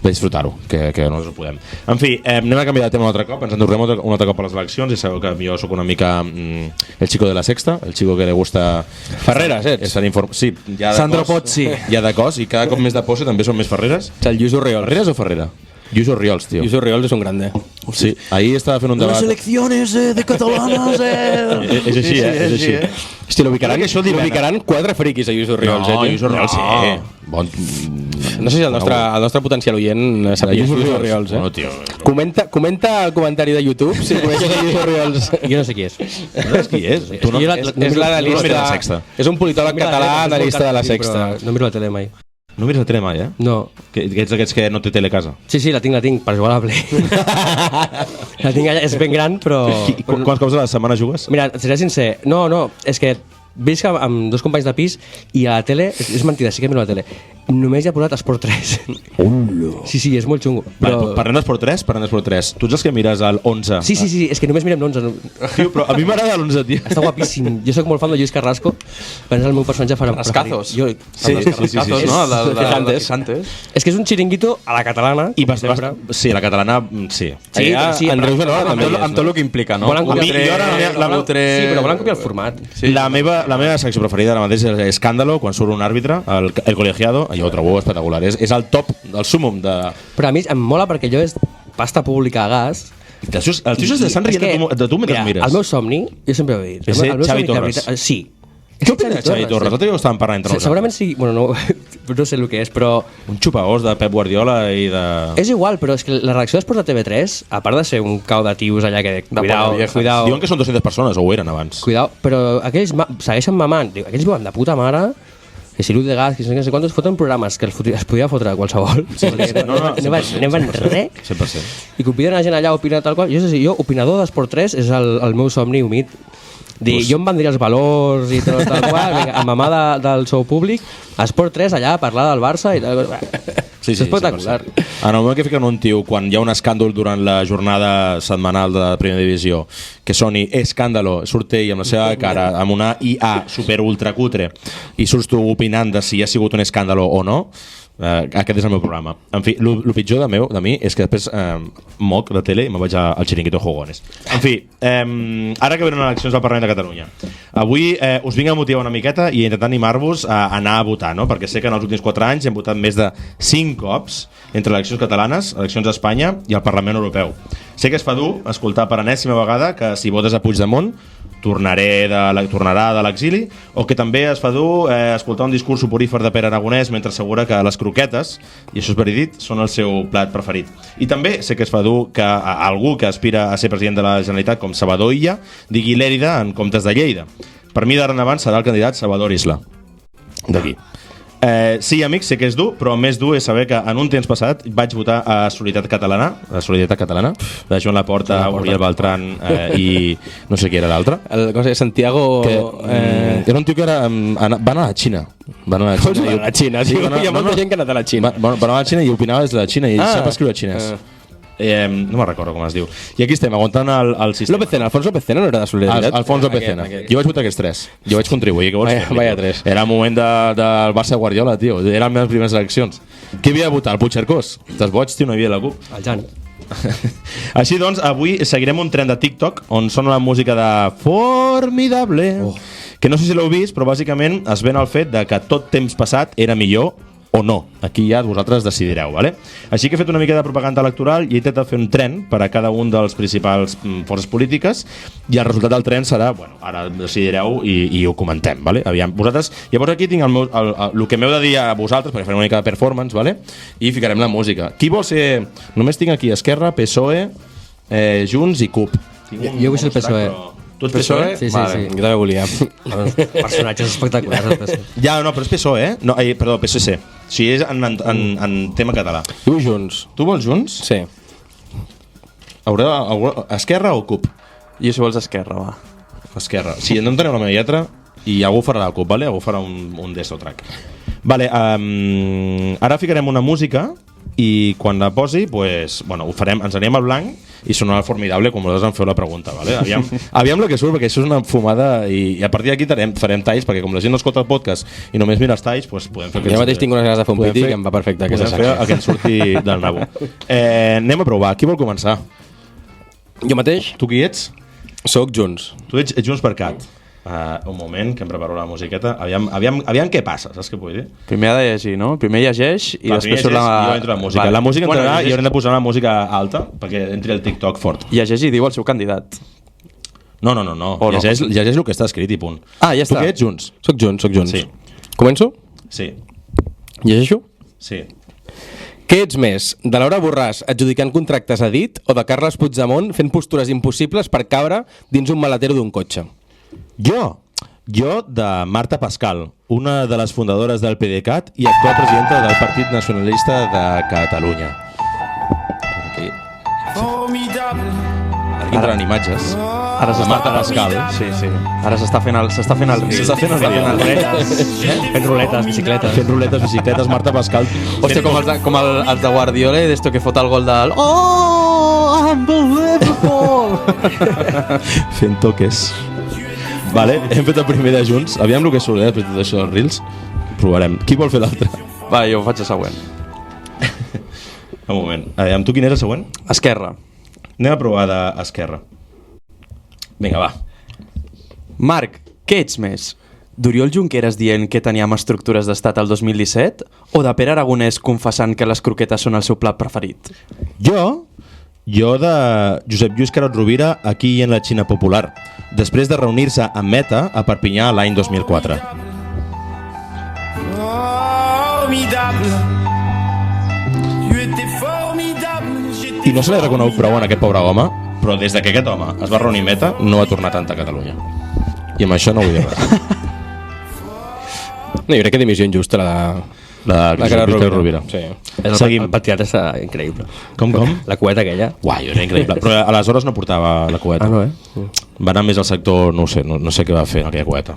de disfrutar-ho, que nosaltres ho podem. En fi, anem a canviar de tema un altre cop, ens endurrem un altre cop a les eleccions, i sabeu que jo sóc una mica el chico de la sexta, el chico que le gusta... Ferreres, ets? Sí, Sandro Pozzi. Hi ha de cos, i cada cop més de posse també són més Ferreres. Ets el Lluís Orriols. Ferreres o Ferrera? Lluís Orriols, tio. Lluís Orriols és un grande. Sí, ahir estava fent un debat... Les eleccions de catalanes... És així, és així. Hosti, l'ubicaran 4 friquis a Lluís Orriols. No, Lluís Orriols sí. Bon... No sé si el nostre potencial oient sap Lluís Orriols. Bueno, tio. Comenta al comentari de YouTube si coneixes a Lluís Orriols. Jo no sé qui és. No saps qui és? Tu no? És l'analista. La Sexta. És un politòleg català, analista de la Sexta. No miro la tele mai. No mires la tele mai, eh? No. Que ets d'aquests que no té tele a casa. Sí, la tinc, per jugar a la Play. La tinc allà, és ben gran, però... Quants cops a la setmana jugues? Mira, seré sincer, no, és que visc amb 2 companys de pis i a la tele, és mentida, sí que miro la tele, només hi ha posat Esport 3. Sí, és molt xungo. Però... Parlem d'Esport 3? Tu ets els que mires el 11? Sí, és que només mirem l'11. Tio, però a mi m'agrada l'11, tio. Està guapíssim. Jo soc molt fan de Lluís Carrasco, però és el meu personatge Rascazos. Sí, no? De Santes. És que és un xiringuito a la catalana. I sí, a la catalana, sí. Sí, Andreu Genola també. Amb tot el que implica, no? Volen copiar Sí, però volen copiar el format. La meva secció preferida ara mateix és Escàndalo, quan surt un àrbitre, el colegiado, jo ho trobo espectacular. És el top, el súmum de... Però a mi em mola perquè jo és pasta pública a gas. Els tios estan rient de tu mentre mires. El meu somni, jo sempre ho he dit. És Xavi Torres. Sí. Què opina de Xavi Torres? L'altre dia ho estàvem parlant entre nosaltres. Segurament sí, bueno, no sé el que és, però... Un xupagós de Pep Guardiola i de... És igual, però és que la reacció d'Esports de TV3, a part de ser un cau de tios allà que... Cuidao. Diuen que són 200 persones, o ho eren abans. Cuidao, però aquells segueixen mamant. Aquells viuen de puta mare... que si l'U de gas, que no sé quantos, foten programes que es podia fotre a qualsevol. No van res. 100%. I conviden a gent allà a opinar tal qual. Jo opinador d'Esport 3, és el meu somni humit. Jo em vendria els valors i tal qual, a mamar del sou públic, a Esport 3 allà a parlar del Barça i tal. Sí, és espectacular. En el moment que fiquen un tio, quan hi ha un escàndol durant la jornada setmanal de primera divisió, que soni escàndalo, surt ell amb la seva cara, amb una IA super ultra cutre, i surts tu opinant de si ha sigut un escàndalo o no, aquest és el meu programa. En fi, el pitjor de mi és que després moc de tele i me'n vaig al Chiringuito Jugones. En fi, ara que venen eleccions al Parlament de Catalunya, avui us vinc a motivar una miqueta i intentar animar-vos a anar a votar, no? Perquè sé que en els últims 4 anys hem votat més de 5 cops entre eleccions catalanes, eleccions a Espanya i al Parlament Europeu. Sé que es fa dur escoltar per enèsima vegada que si votes a Puigdemont tornarà de l'exili, o que també es fa dur escoltar un discurs soporífer de Pere Aragonès mentre assegura que les croquetes, i això és verídic, són el seu plat preferit. I també sé que es fa dur que algú que aspira a ser president de la Generalitat, com Salvador Illa, digui Lérida en comptes de Lleida. Per mi d'ara endavant serà el candidat Salvador Isla. D'aquí. Sí, amics, sé que és dur, però més dur és saber que en un temps passat vaig votar a Solidaritat Catalana, de Joan Laporta, Oriol Beltran i no sé qui era l'altre. El cosa de Santiago... Era un tio que van a la Xina. Van a la Xina, sí, hi ha molta gent que ha anat a la Xina. Van a la Xina i opinava des de la Xina i sap escriure xinès. No me'n recordo com es diu. I aquí estem, aguantant el sistema. Alfonso Pecena no era de Solidaritat? Alfonso Pecena. Jo vaig votar aquests 3. Jo vaig contribuir. Vaya 3. Era el moment del Barça Guardiola, tio. Eren les meves primeres eleccions. Qui havia de votar? El Puigcercós? Estàs boig, tio, no hi havia la CUP. El Jan. Així doncs, avui seguirem un tren de TikTok on sona la música de Formidable, que no sé si l'heu vist, però bàsicament es ven el fet de que tot temps passat era millor o no. Aquí ja vosaltres decidireu, vale? Així que he fet una mica de propaganda electoral i he intentat fer un tren per a cada un dels principals forces polítiques i el resultat del tren serà, bueno, ara decidireu i ho comentem, vale? Aviam, vosaltres, llavors aquí tinc el que m'heu de dir a vosaltres, perquè farem una mica de performance, vale? I ficarem la música. Qui vol ser... Només tinc aquí Esquerra, PSOE, Junts i CUP. Jo vull ser el PSOE. Tu ets PSOE? Sí, vale. Jo també volia. Personatges espectaculars. Ja, no, però és PSOE, eh? No, perdó, PSC. O sigui, és en tema català. Jo vull Junts. Tu vols Junts? Sí. Esquerra o CUP? Jo si vols Esquerra, va. Esquerra. Si no entenem la meva lletra i algú farà la CUP, vale? Algú farà un desto track. Vale, ara ficarem una música i quan la posi, pues, bueno, ho farem, ens anirem al blanc i sonarà formidable com vosaltres em feu la pregunta, vale? Aviam el que surt, perquè això és una fumada i a partir d'aquí farem talls, perquè com la gent no escolta el podcast i només mira els talls, pues, podem fer... Jo mateix tinc unes ganes de fer un piti i em va perfecte aquesta secció. Podem fer el que ens surti del nabo. Anem a provar, qui vol començar? Jo mateix? Tu qui ets? Soc Junts. Tu ets Junts per Cat. Un moment, que em preparo la musiqueta. Aviam què passa, saps què vull dir? Primer ha de llegir, no? Primer llegeix i després surt la... Jo entro la música. Vale. La música entrarà i haurem de posar la música alta perquè entri el TikTok fort. Llegeix i diu el seu candidat. No. Llegeix el que està escrit i punt. Ah, ja està. Tu què ets, Junts? Soc Junts. Sí. Començo? Sí. Llegeixo? Sí. Què ets més, de Laura Borràs adjudicant contractes a dit o de Carles Puigdemont fent postures impossibles per cabre dins un maletero d'un cotxe? Jo de Marta Pascal, una de les fundadores del PDeCAT i actual presidenta del Partit Nacionalista de Catalunya. Aquí entraran imatges. Ara s'està Marta Pascal. Sí. Ara s'està fent el reel. Fent ruletes, bicicletes. Fent ruletes, bicicletes, Marta Pascal. Hòstia, com els de Guardiola d'esto que fot el gol del... Oh, unbelievable! Fent toques. Vale, hem fet el primer de Junts. Aviam el que surt, després de tot això dels reels. Provarem. Qui vol fer l'altre? Va, jo faig el següent. Un moment. Aviam, tu quin era el següent? Esquerra. Anem a provar d'Esquerra. Vinga, va. Marc, què ets més? D'Oriol Junqueras dient que teníem estructures d'estat el 2017 o de Pere Aragonès confessant que les croquetes són el seu plat preferit? Jo de Josep Lluís Carod Rovira aquí en la Xina Popular, després de reunir-se amb Meta a Perpinyà l'any 2004. I no se l'he reconegut prou en aquest pobre home, però des que aquest home es va reunir Meta no ha tornat tant a Catalunya. I amb això no vull dir res. No, jo crec que dimissió injusta la Josep Lluís Carod Rovira. Sí. Seguim. El patiat és increïble. Com? La cueta aquella. Uai, era increïble. Però aleshores no portava la cueta. Ah, no, Va anar més al sector, no sé què va fer aquella cueta.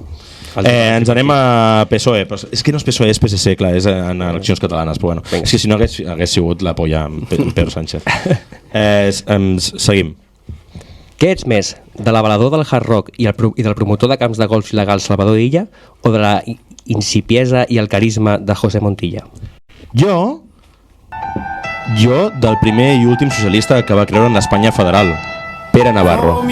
Ens anem a PSOE, però és que no és PSOE, és PSC, clar, és en eleccions catalanes, però bueno, és que si no hagués sigut la polla amb Pedro Sánchez. Seguim. Què ets més, de l'avalador del Hard Rock i del promotor de camps de golf il·legal Salvador Illa o de la incipiesa i el carisma de José Montilla? Jo del primer i últim socialista que va creure en l'Espanya federal, Pere Navarro. Un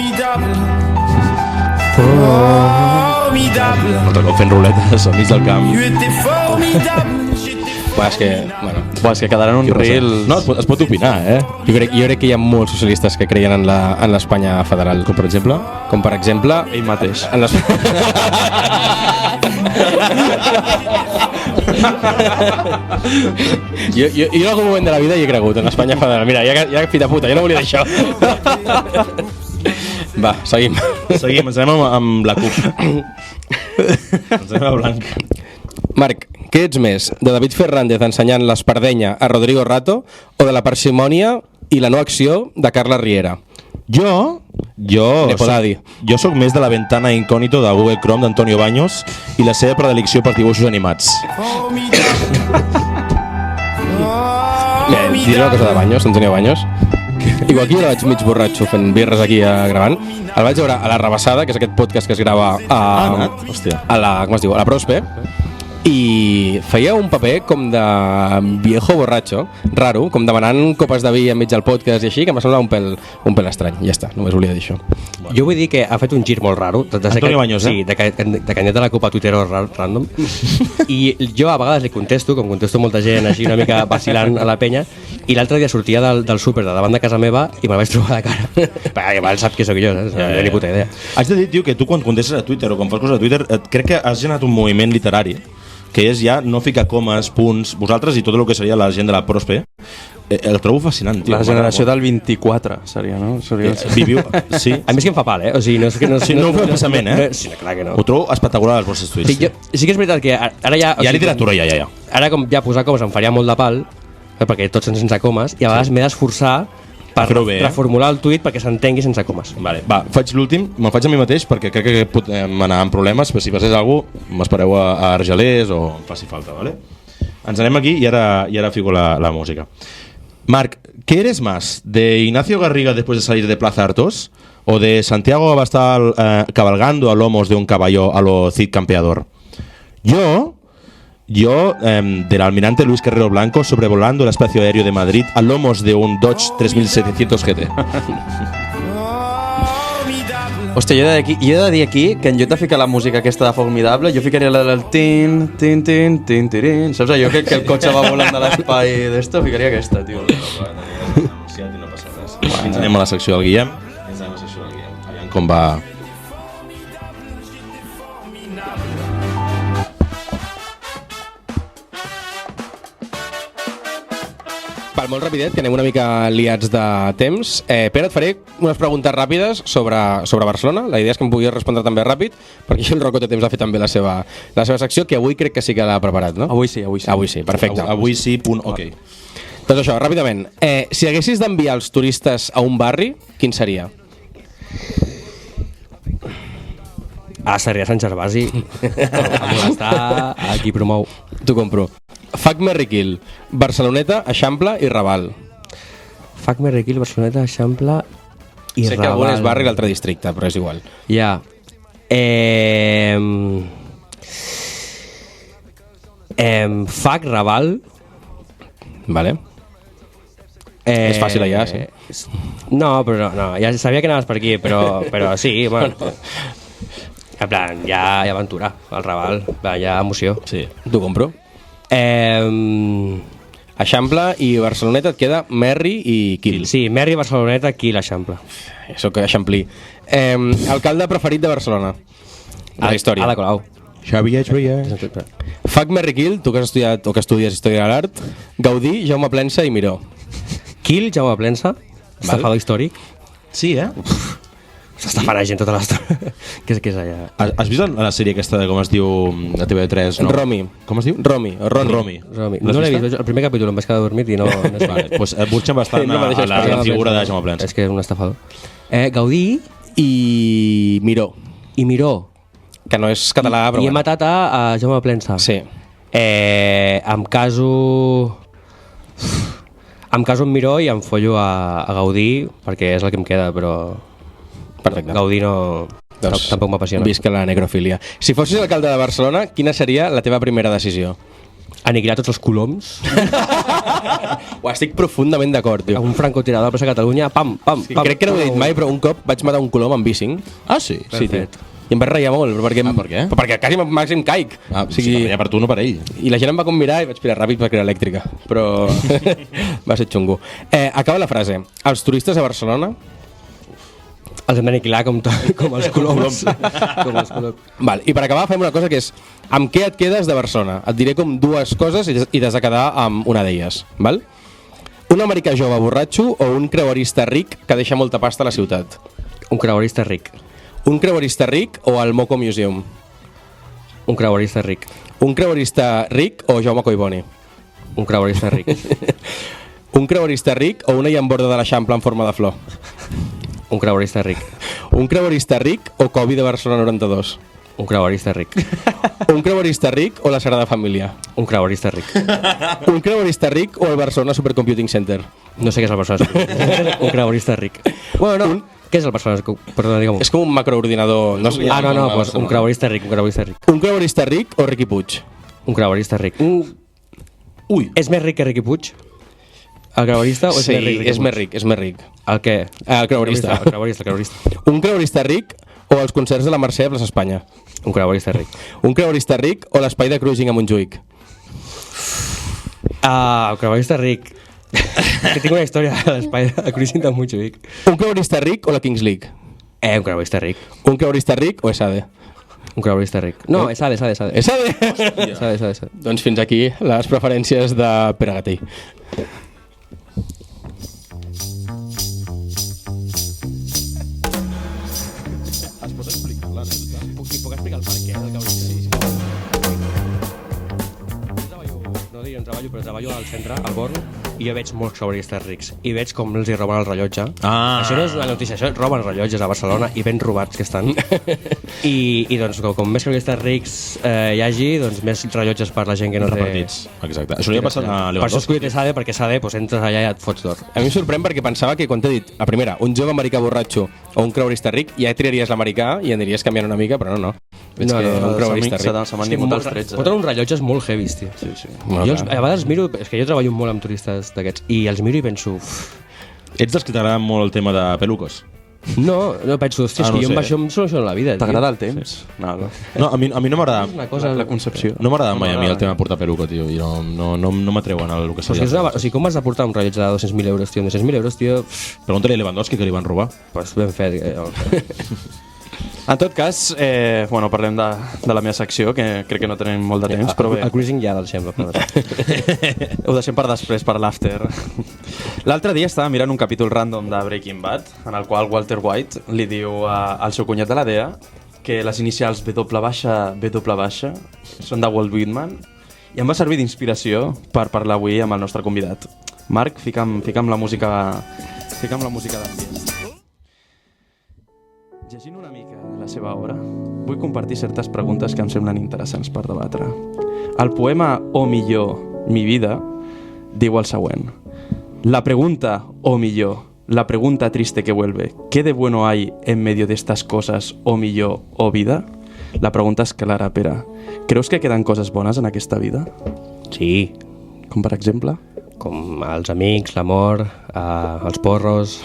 altre cop fent ruletes al mig del camp. És que quedaran un reel... No, es pot opinar, Jo crec que hi ha molts socialistes que creien en l'Espanya federal. Com per exemple? Com per exemple... Ell mateix. Jo en algun moment de la vida hi he cregut en l'Espanya federal. Mira, ja fita puta, jo no volia dir això. Va, seguim. Ens anem amb la CUP. Ens anem a blanc. Marc, què ets més, de David Fernández ensenyant l'espardenya a Rodrigo Rato o de la parsimònia i la no acció de Carla Riera? Jo soc més de la ventana incògnito de Google Chrome d'Antonio Baños i la seva predilecció per dibuixos animats. Diré una cosa de Baños, Antonio Baños. Igual que jo vaig mig borratxo fent birres aquí gravant, el vaig veure a La Rebassada, que és aquest podcast que es grava a la Prospe, i feia un paper com de viejo borratxo, raro, com demanant copes de vi enmig del podcast i així, que em va semblar un pèl estrany. Ja està, només volia dir això. Jo vull dir que ha fet un gir molt raro. Antonio Baños, Sí, de candidat a la Copa Tuitero random. I jo a vegades li contesto, com contesto molta gent així una mica vacilant a la penya, i l'altre dia sortia del súper de davant de casa meva i me'l vaig trobar de cara. Perquè igual sap qui sóc jo, saps? No té ni puta idea. Haig de dir, tio, que tu quan contestes a Twitter o quan fas coses a Twitter, crec que has generat un moviment literari que és ja no ficar comes, punts, vosaltres i tot el que seria la gent de la Prospe. El trobo fascinant, tio. La generació del 24 seria, no? Viviu, sí. A més que em fa pal, O sigui, no és que no... Sí, no ho feu pensament, Sí, clar que no. Ho trobo espectacular, els vostres tuits. Sí que és veritat que ara ja... Hi ha literatura, ja. Ara com ja posar comes em faria molt de pal, perquè tots són sense comes, i a vegades m'he d'esforçar per reformular el tuit perquè s'entengui sense comes. Vale, va, faig l'últim, me'l faig a mi mateix perquè crec que podem anar amb problemes, però si passés alguna cosa, m'espereu a Argelers o em faci falta, ¿vale? Ens anem aquí i ara fico la música. Marc, ¿qué eres más? ¿De Ignacio Garriga después de salir de Plaza Artos? ¿O de Santiago Abastal cabalgando a lomos de un caballo a lo Cid Campeador? Yo del almirante Luis Carrero Blanco sobrevolando el espacio aéreo de Madrid a lomos de un Dodge 3700 GT. Hòstia, jo he de dir aquí que en lloc de ficar la música aquesta de Formidable, jo ficaria la del tin, tin, tin, tin, tin, saps allò que el cotxe va volant de l'espai d'esto? Ficaria aquesta, tio. Ens anem a la secció del Guillem. Aviam com va... Val, molt rapidet, que anem una mica liats de temps. Pere, et faré unes preguntes ràpides sobre Barcelona. La idea és que em puguis respondre també ràpid, perquè el Rocco té temps de fer també la seva secció, que avui crec que sí que l'ha preparat, no? Avui sí. Avui sí, perfecte. Avui sí, punt, ok. Doncs això, ràpidament. Si haguessis d'enviar els turistes a un barri, quin seria? A Sarrià Sant Gervasi. A molestar a qui promou. T'ho compro. Fuck, Marry, Kill, Barceloneta, Eixample i Raval. Fuck, Marry, Kill, Barceloneta, Eixample i Raval. Sé que algun és barri i l'altre districte, però és igual. Ja. Fuck, Raval. Vale. És fàcil allà, sí. No, però no, ja sabia que anaves per aquí, però sí, bueno. En plan, hi ha aventura al Raval, hi ha emoció. Sí, t'ho compro. Eixample i Barceloneta et queda Merri i Kill. Sí, Merri, Barceloneta, Kill, Eixample. Soc eixamplí. Alcalde preferit de Barcelona. A la història. Ada Colau. Xavier. Fuck, Marry, Kill, tu que has estudiat o que estudies Història de l'Art, Gaudí, Jaume Plensa i Miró. Kill, Jaume Plensa, estafador històric. Sí, S'estafant a gent tota l'estona. Què és allà? Has vist la sèrie aquesta de com es diu de TV3? No? Romi. Com es diu? Romi. No l'he vist, el primer capítol em vaig quedar dormit i no... Vale, doncs burxen bastant No a la figura de Jaume Plensa. És que és un estafador. Gaudí I Miró. i Miró. Que no és català, però I he matat a Jaume Plensa. Sí. Em caso amb Miró i em follo a Gaudí perquè és el que em queda, però... Perfecte. Gaudí no... tampoc m'apassiona. Visca la necrofília. Si fossis alcalde de Barcelona, quina seria la teva primera decisió? Aniquilar tots els coloms. Estic profundament d'acord, tio. Un francotirador a la plaça de Catalunya, pam. Crec que no ho he dit mai, però un cop vaig matar un colom amb bicing. Ah, sí? Sí, tio. I em vaig ratllar molt, perquè, per què? Perquè quasi màxim caic. O sigui, per tu, no per ell. I la gent em va com mirar i vaig pirar ràpid perquè era elèctrica. Però va ser xungo. Acaba la frase. Els turistes a Barcelona... Els hem d'aniquilar com els coloms. Val, i per acabar fem una cosa que és amb què et quedes de Barcelona? Et diré com dues coses i t'has de quedar amb una d'elles. Val? Un americà jove borratxo o un creuerista ric que deixa molta pasta a la ciutat? Un creuerista ric. Un creuerista ric o el Moco Museum? Un creuerista ric. Un creuerista ric o Jaume Collboni? Un creuerista ric. Un creuerista ric o una llamborda de l'Eixample en forma de flor? Un creuerista ric. Un creuerista ric o Covid de Barcelona 92? Un creuerista ric. Un creuerista ric o la Sagrada Família? Un creuerista ric. Un creuerista ric o el Barcelona Supercomputing Center? No sé què és el Barcelona Supercomputing Center. Un creuerista ric. Bueno, no. Què és el Barcelona Supercomputing Center? És com un macroordinador. No, pues un creuerista ric, un creuerista ric. Un creuerista ric o Riqui Puig? Un creuerista ric. Ui, És més ric que Riqui Puig? El creuerista o és Sí, més ric? és més ric, és més ric. El què? El creuerista. El creuerista. Un creuerista ric o els concerts de la Mercè a Plaça Espanya? Un creuerista ric. Un creuerista ric o l'espai de cruising a Montjuïc? El creuerista ric. Que tinc una història de l'espai de cruising de Montjuïc. Un creuerista ric o la Kings League? Un creuerista ric. Un creuerista ric o Esade? Un creuerista ric. No, és ADE. Esade? Sade. Doncs fins aquí les preferències de Pere Gatell. Puc explicar el per què del creuerista? Jo treballo al centre, al Born, i jo veig molts creueristes rics. I veig com els hi roben el rellotge. Això no és una notícia, això roben rellotges a Barcelona i ben robats que estan. I doncs, com més creueristes rics hi hagi, doncs més rellotges per la gent que no té... Repartits. Exacte. Això li ha passat a Per això he Lewandowski. escollit Sade, perquè Sade pues, entres allà i et fots d'or. A mi em sorprèn perquè pensava que quan t'he dit, a primera, un jove americà borratxo o un creuerista ric, ja triaries l'americà i aniries canviant una mica, però no. Veig que un creuerista ric. Se m'han ningut els 13. Foten uns rellotges molt heavis, tio. Sí. Bueno, Jo clar. a vegades miro, és que jo treballo molt amb turistes d'aquests, i els miro i penso... Ets dels que t'agrada molt el tema de pelucos? No penso, hòstia, és no que jo sé. amb això em soluciono la vida. tio. T'agrada el temps? No. No, a mi no m'agrada... És una cosa... La concepció. No m'agrada mai a mi el tema de portar peluco, tio, i no m'atreuen el que O sigui, seria. o sigui, com has de portar un rellotge de 200.000 euros, tio? 200.000 euros, tio, Pregunta-li a Lewandowski que li van robar. pues ben fet. En tot cas, parlem de la meva secció, que crec que no tenim molt de temps, però bé. El cruising ja del deixem. Ho deixem per després, per l'after. L'altre dia estava mirant un capítol random de Breaking Bad, en el qual Walter White li diu al seu cunyat de la DEA que les inicials W són de Walt Whitman, i em va servir d'inspiració per parlar avui amb el nostre convidat. Marc, fica'm la música d'ambient. Llegint una mica la seva obra, vull compartir certes preguntes que em semblen interessants per debatre. El poema O millor, mi vida, diu el següent. La pregunta, o millor, la pregunta triste que vuelve, ¿qué de bueno hay en medio de estas cosas, o millor, o vida? La pregunta és clara, Pere. Creus que queden coses bones en aquesta vida? Sí, Com per exemple? com els amics, l'amor, els porros...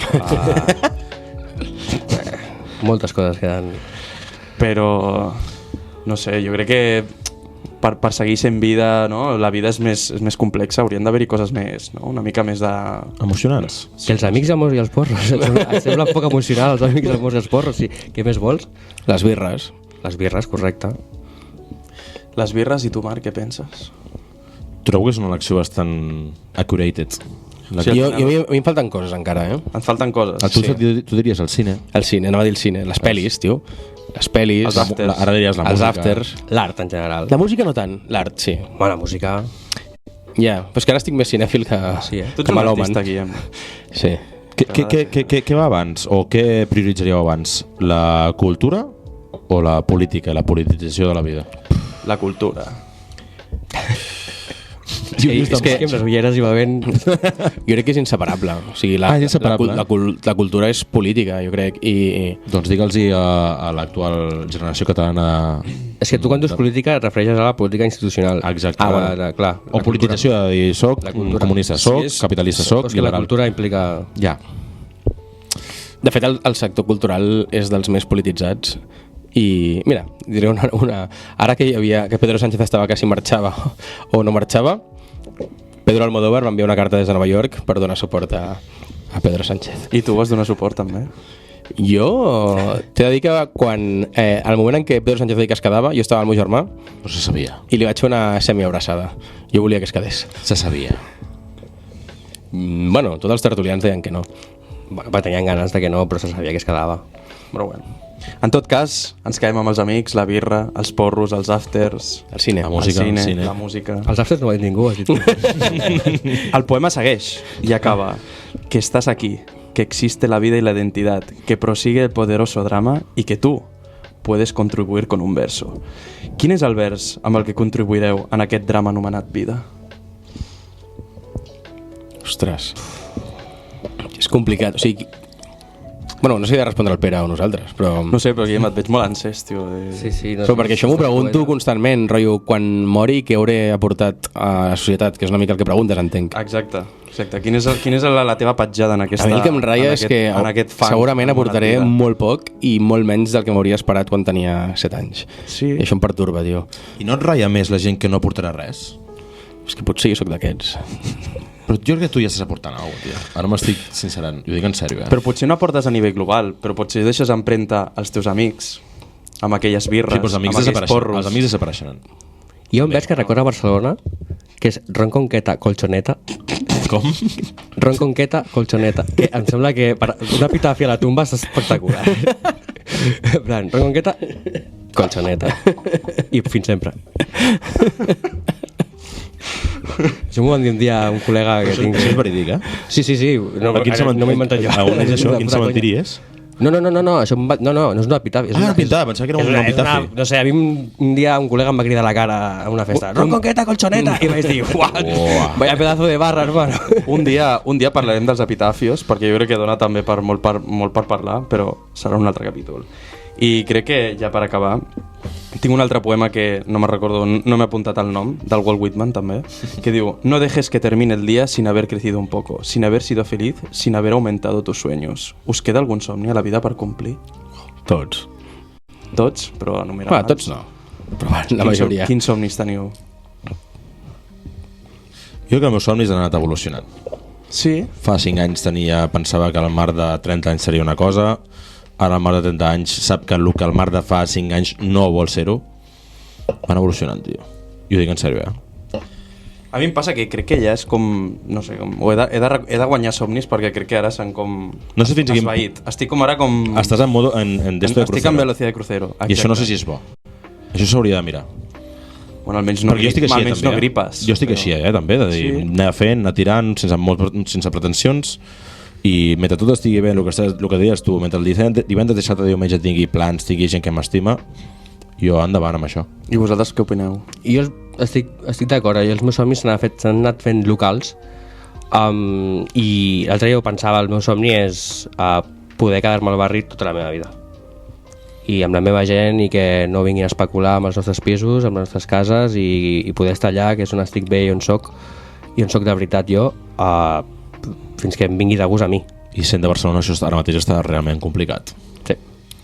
moltes coses queden... Però, no sé, jo crec que per seguir sent vida, no? La vida és més complexa, haurien d'haver-hi coses més, no? Una mica més de... Emocionants. Que els amics, amors i els porros. Et sembla poc emocional, els amics, amors i els porros. Sí. Què més vols? Les birres. Les birres, correcte. Les birres, i tu, Marc, què penses? Trobo que és una elecció bastant accurated. Sí, Jo, a mi em falten coses encara, eh? Et falten coses. Tu diries el cine. El cine, anava a dir el cine. Les pel·lis, tio. Les pel·lis, Els afters. Ara diries la els música. afters. L'art, en general. La música no tant, l'art, sí. Bona música... Ja, però és que ara estic més cinèfil que, Sí, Tu ets que un melòman. artista, Guillem. Sí. Què va abans? O què prioritzaríeu abans? La cultura o la política, la politització de la vida? La cultura. És que amb les ulleres i bevent... Jo crec que és inseparable. O sigui, És inseparable. la cultura és política, jo crec. Doncs digue'ls a l'actual generació catalana... És que tu quan dius política et refereixes a la política institucional. Exacte. Bueno, clar. O politització de dir soc La cultura. comunista, Sí, soc és- capitalista, Però soc és que la liberal. cultura implica... Ja. De fet, el sector cultural és dels més polititzats. I, mira, diré una... Ara que Pedro Sánchez estava quasi marxava o no marxava, Pedro Almodóvar va enviar una carta des de Nova York per donar suport a Pedro Sánchez. I tu vas donar suport, també? Jo t'he de dir que quan al moment en què Pedro Sánchez deia que es quedava, jo estava amb el meu germà No se sabia. i li vaig fer una semiabraçada. Jo volia que es quedés. Se sabia. Bueno, tots els tertulians deien que no. Bueno, però tenien ganes de que no, però se sabia que es quedava. Però bueno. En tot cas, ens quedem amb els amics, la birra, els porros, els afters, El cine. La música, el el cine, cine. la música. Els afters no ho ha dit ningú, has dit tu. El poema segueix y acaba. Que estás aquí, que existe la vida y la identidad, que prosigue el poderoso drama y que tú puedes contribuir con un verso. Quin és el vers amb el que contribuireu en aquest drama anomenat vida? Ostres. És complicat. O sigui... Bueno, no sé si he de respondre al Pere o nosaltres, però... No sé, però Guillem, et veig molt encès, tio. Sí. No, Però perquè això m'ho pregunto constantment, rotllo, quan mori, què hauré aportat a la societat, que és una mica el que preguntes, entenc. Exacte. Quina és la teva petjada en aquesta... A mi el que em ratlla és que segurament aportaré molt poc i molt menys del que m'hauria esperat quan tenia 7 anys. Sí. I això em perturba, tio. I no et ratlla més la gent que no aportarà res? És que potser jo sóc d'aquests. Però jo crec que tu ja estàs aportant alguna cosa, tio. Ara m'estic sincerant, ho dic en sèrio, Però potser no aportes a nivell global, però potser deixes empremta als teus amics, amb aquelles birres, Sí, però els amics amb aquells porros. Els amics desapareixen. Jo em veig que recorre a Barcelona, que és Ron Conqueta Colchoneta. Com? Ron Conqueta Colchoneta. Que em sembla que per una epitafi a la tumba és espectacular. En plan, Ron Conqueta Colchoneta. I fins sempre. Això m'ho van dir un dia un col·lega que tinc... Això és verídic, eh? Sí. No, no m'ho he inventat jo. A on és això? Quin cementiri és? No, això no és una epitafi. Ah, una epitafi, pensava que era un epitafi. No sé, a mi un dia un col·lega em va cridar a la cara a una festa. Ron Conqueta Colchoneta! I vaig dir, vaya pedazo de barra, hermano. Un dia parlarem dels epitafios, perquè jo crec que dona també per molt per parlar, però serà un altre capítol. I crec que, ja per acabar, tinc un altre poema que no me recordo, no m'he apuntat el nom, del Walt Whitman també, que diu: no dejes que termine el día sin haber crecido un poco, sin haber sido feliz, sin haber aumentado tus sueños. Us queda algun somni a la vida per complir? Tots. Tots? Però enumerats. Tots no. Però la majoria. Quins somnis teniu? Jo crec que els meus somnis han anat evolucionant. Sí? Fa 5 anys pensava que el Marc de 30 anys seria una cosa, ara el Marc de 30 anys sap que el Marc de fa 5 anys no vol ser-ho. Van evolucionant, tio. I ho dic en sèrio, A mi em passa que crec que ja és com... No sé, he de guanyar somnis perquè crec que ara s'han com... No sé fins a quin... esvaït. Estic com ara com... Estàs en modo... en desto de crucero. Estic en velocidad de crucero. I això no sé si és bo. Això s'hauria de mirar. Bueno, almenys no, almenys no gripes. Jo estic així, també, de dir, anar fent, anar tirant, sense pretensions, i mentre tot estigui bé, el que deies tu, mentre el divendres deixat de diumenge tingui plans, tingui gent que m'estima, jo endavant amb això. I vosaltres què opineu? Jo estic d'acord, els meus somnis s'han anat fent locals, i l'altre dia ho pensava, el meu somni és poder quedar-me al barri tota la meva vida. I amb la meva gent, i que no vinguin a especular amb els nostres pisos, amb les nostres cases, i poder estar allà, que és on estic bé i on soc de veritat jo, fins que em vingui de gust a mi. I sent de Barcelona això ara mateix està realment complicat. Sí.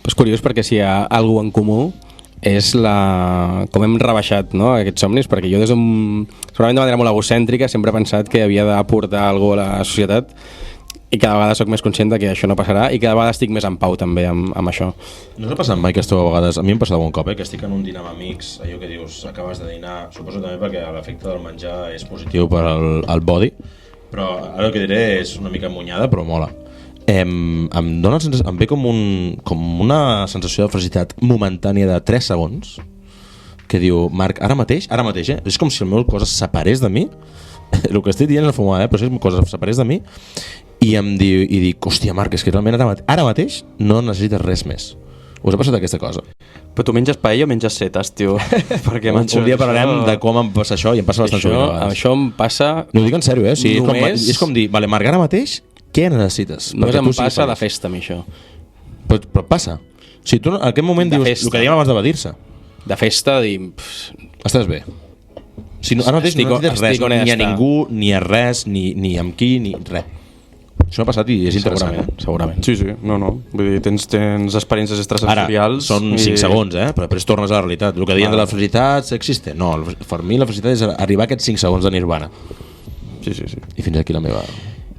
És curiós perquè si hi ha alguna en comú és com hem rebaixat, no, aquests somnis, perquè jo segurament de manera molt egocèntrica sempre he pensat que havia d'aportar alguna cosa a la societat, i cada vegada sóc més conscient que això no passarà, i cada vegada estic més en pau també amb això. No us ha passat mai que esteu a vegades, a mi em passa algun cop, que estic en un dinar amb amics, allò que dius, acabes de dinar, suposo també perquè l'efecte del menjar és positiu per al body, però ara el que diré és una mica munyada, però mola. Em ve com una sensació de felicitat momentània de 3 segons, que diu, Marc, ara mateix, és com si el meu cos es separés de mi, el que estic dient és una fumada, però si el meu cos es separés de mi, i dic, hòstia, Marc, és que realment ara mateix no necessites res més. Us ha passat aquesta cosa? Però tu menges paella o menges setes, tio? Perquè un dia parlarem de com em passa això, i em passa bastant sovint. Això em passa... No ho dic en sèrio, o sigui, només... és com dir, vale, Marc, ara mateix, què necessites? Només em passa de festa, a mi, això. Però passa. O sigui, tu en aquest moment dius el que dèiem abans d'evadir-se. De festa, de dir... Estàs bé. Si no, ara mateix no necessites res, ni a ningú, ni a res, ni amb qui, ni res. Això ha passat i és interessant. Segurament. Sí, no. Vull dir, tens experiències extrasensorials. Ara, són 5 segons, però després tornes a la realitat. El que diuen de la felicitat existe. No, per mi la felicitat és arribar a aquests 5 segons de nirvana. Sí. I fins aquí la meva...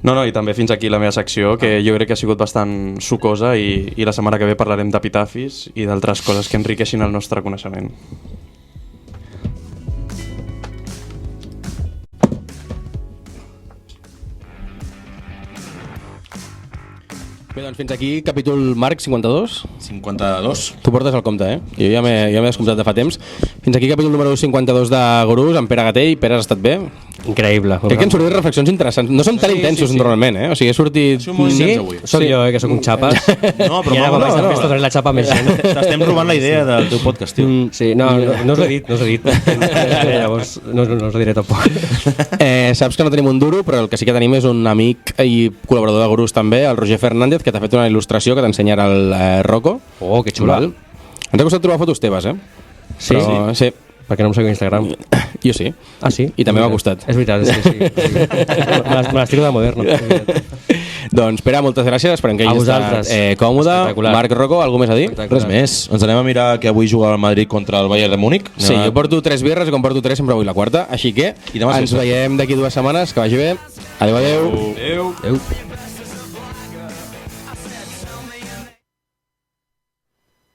No, i també fins aquí la meva secció, que jo crec que ha sigut bastant sucosa, i la setmana que ve parlarem d'epitafis i d'altres coses que enriqueixin el nostre coneixement. Bé, doncs fins aquí, capítol Marc 52. 52. Tu portes el compte, Jo ja m'he descomptat de fa temps. Fins aquí, capítol número 52 de Gurús, amb Pere Gatell. Pere, has estat bé? Increïble. Crec que han sortit reflexions interessants. No som tan intensos normalment, O sigui, he sortit... Ha sigut molt intens avui. Soc jo, que sóc un xapes. No, però I ara no, vaig no. estar la xapa més gent. T'estem robant la idea del teu podcast, tio. Sí, no us ho he dit, Llavors, no us ho diré tampoc. Saps que no tenim un duro, però el que sí que tenim és un amic i col·laborador de Gurús també, el Roger Fernández, que t'ha fet una il·lustració que t'ensenya ara el Rocco. Oh, que xula. Val? Ens ha costat trobar fotos teves, Sí? Però, sí. Perquè no em seguiu a Instagram. Jo sí. Ah, sí? I també m'ha costat. És veritat, sí. Me les tiro de moderno. Doncs, Pere, moltes gràcies. Esperem que A hagis vosaltres. estat còmode. Espectacular. Marc Rocco, algú més a dir? Res més. Ens anem a mirar que avui juga el Madrid contra el Bayern de Múnich. Sí, jo porto 3 birres i quan porto 3 sempre vull la quarta. Així que I demà ens veiem d'aquí 2 setmanes. Que vagi bé. Adéu, adéu. Adéu.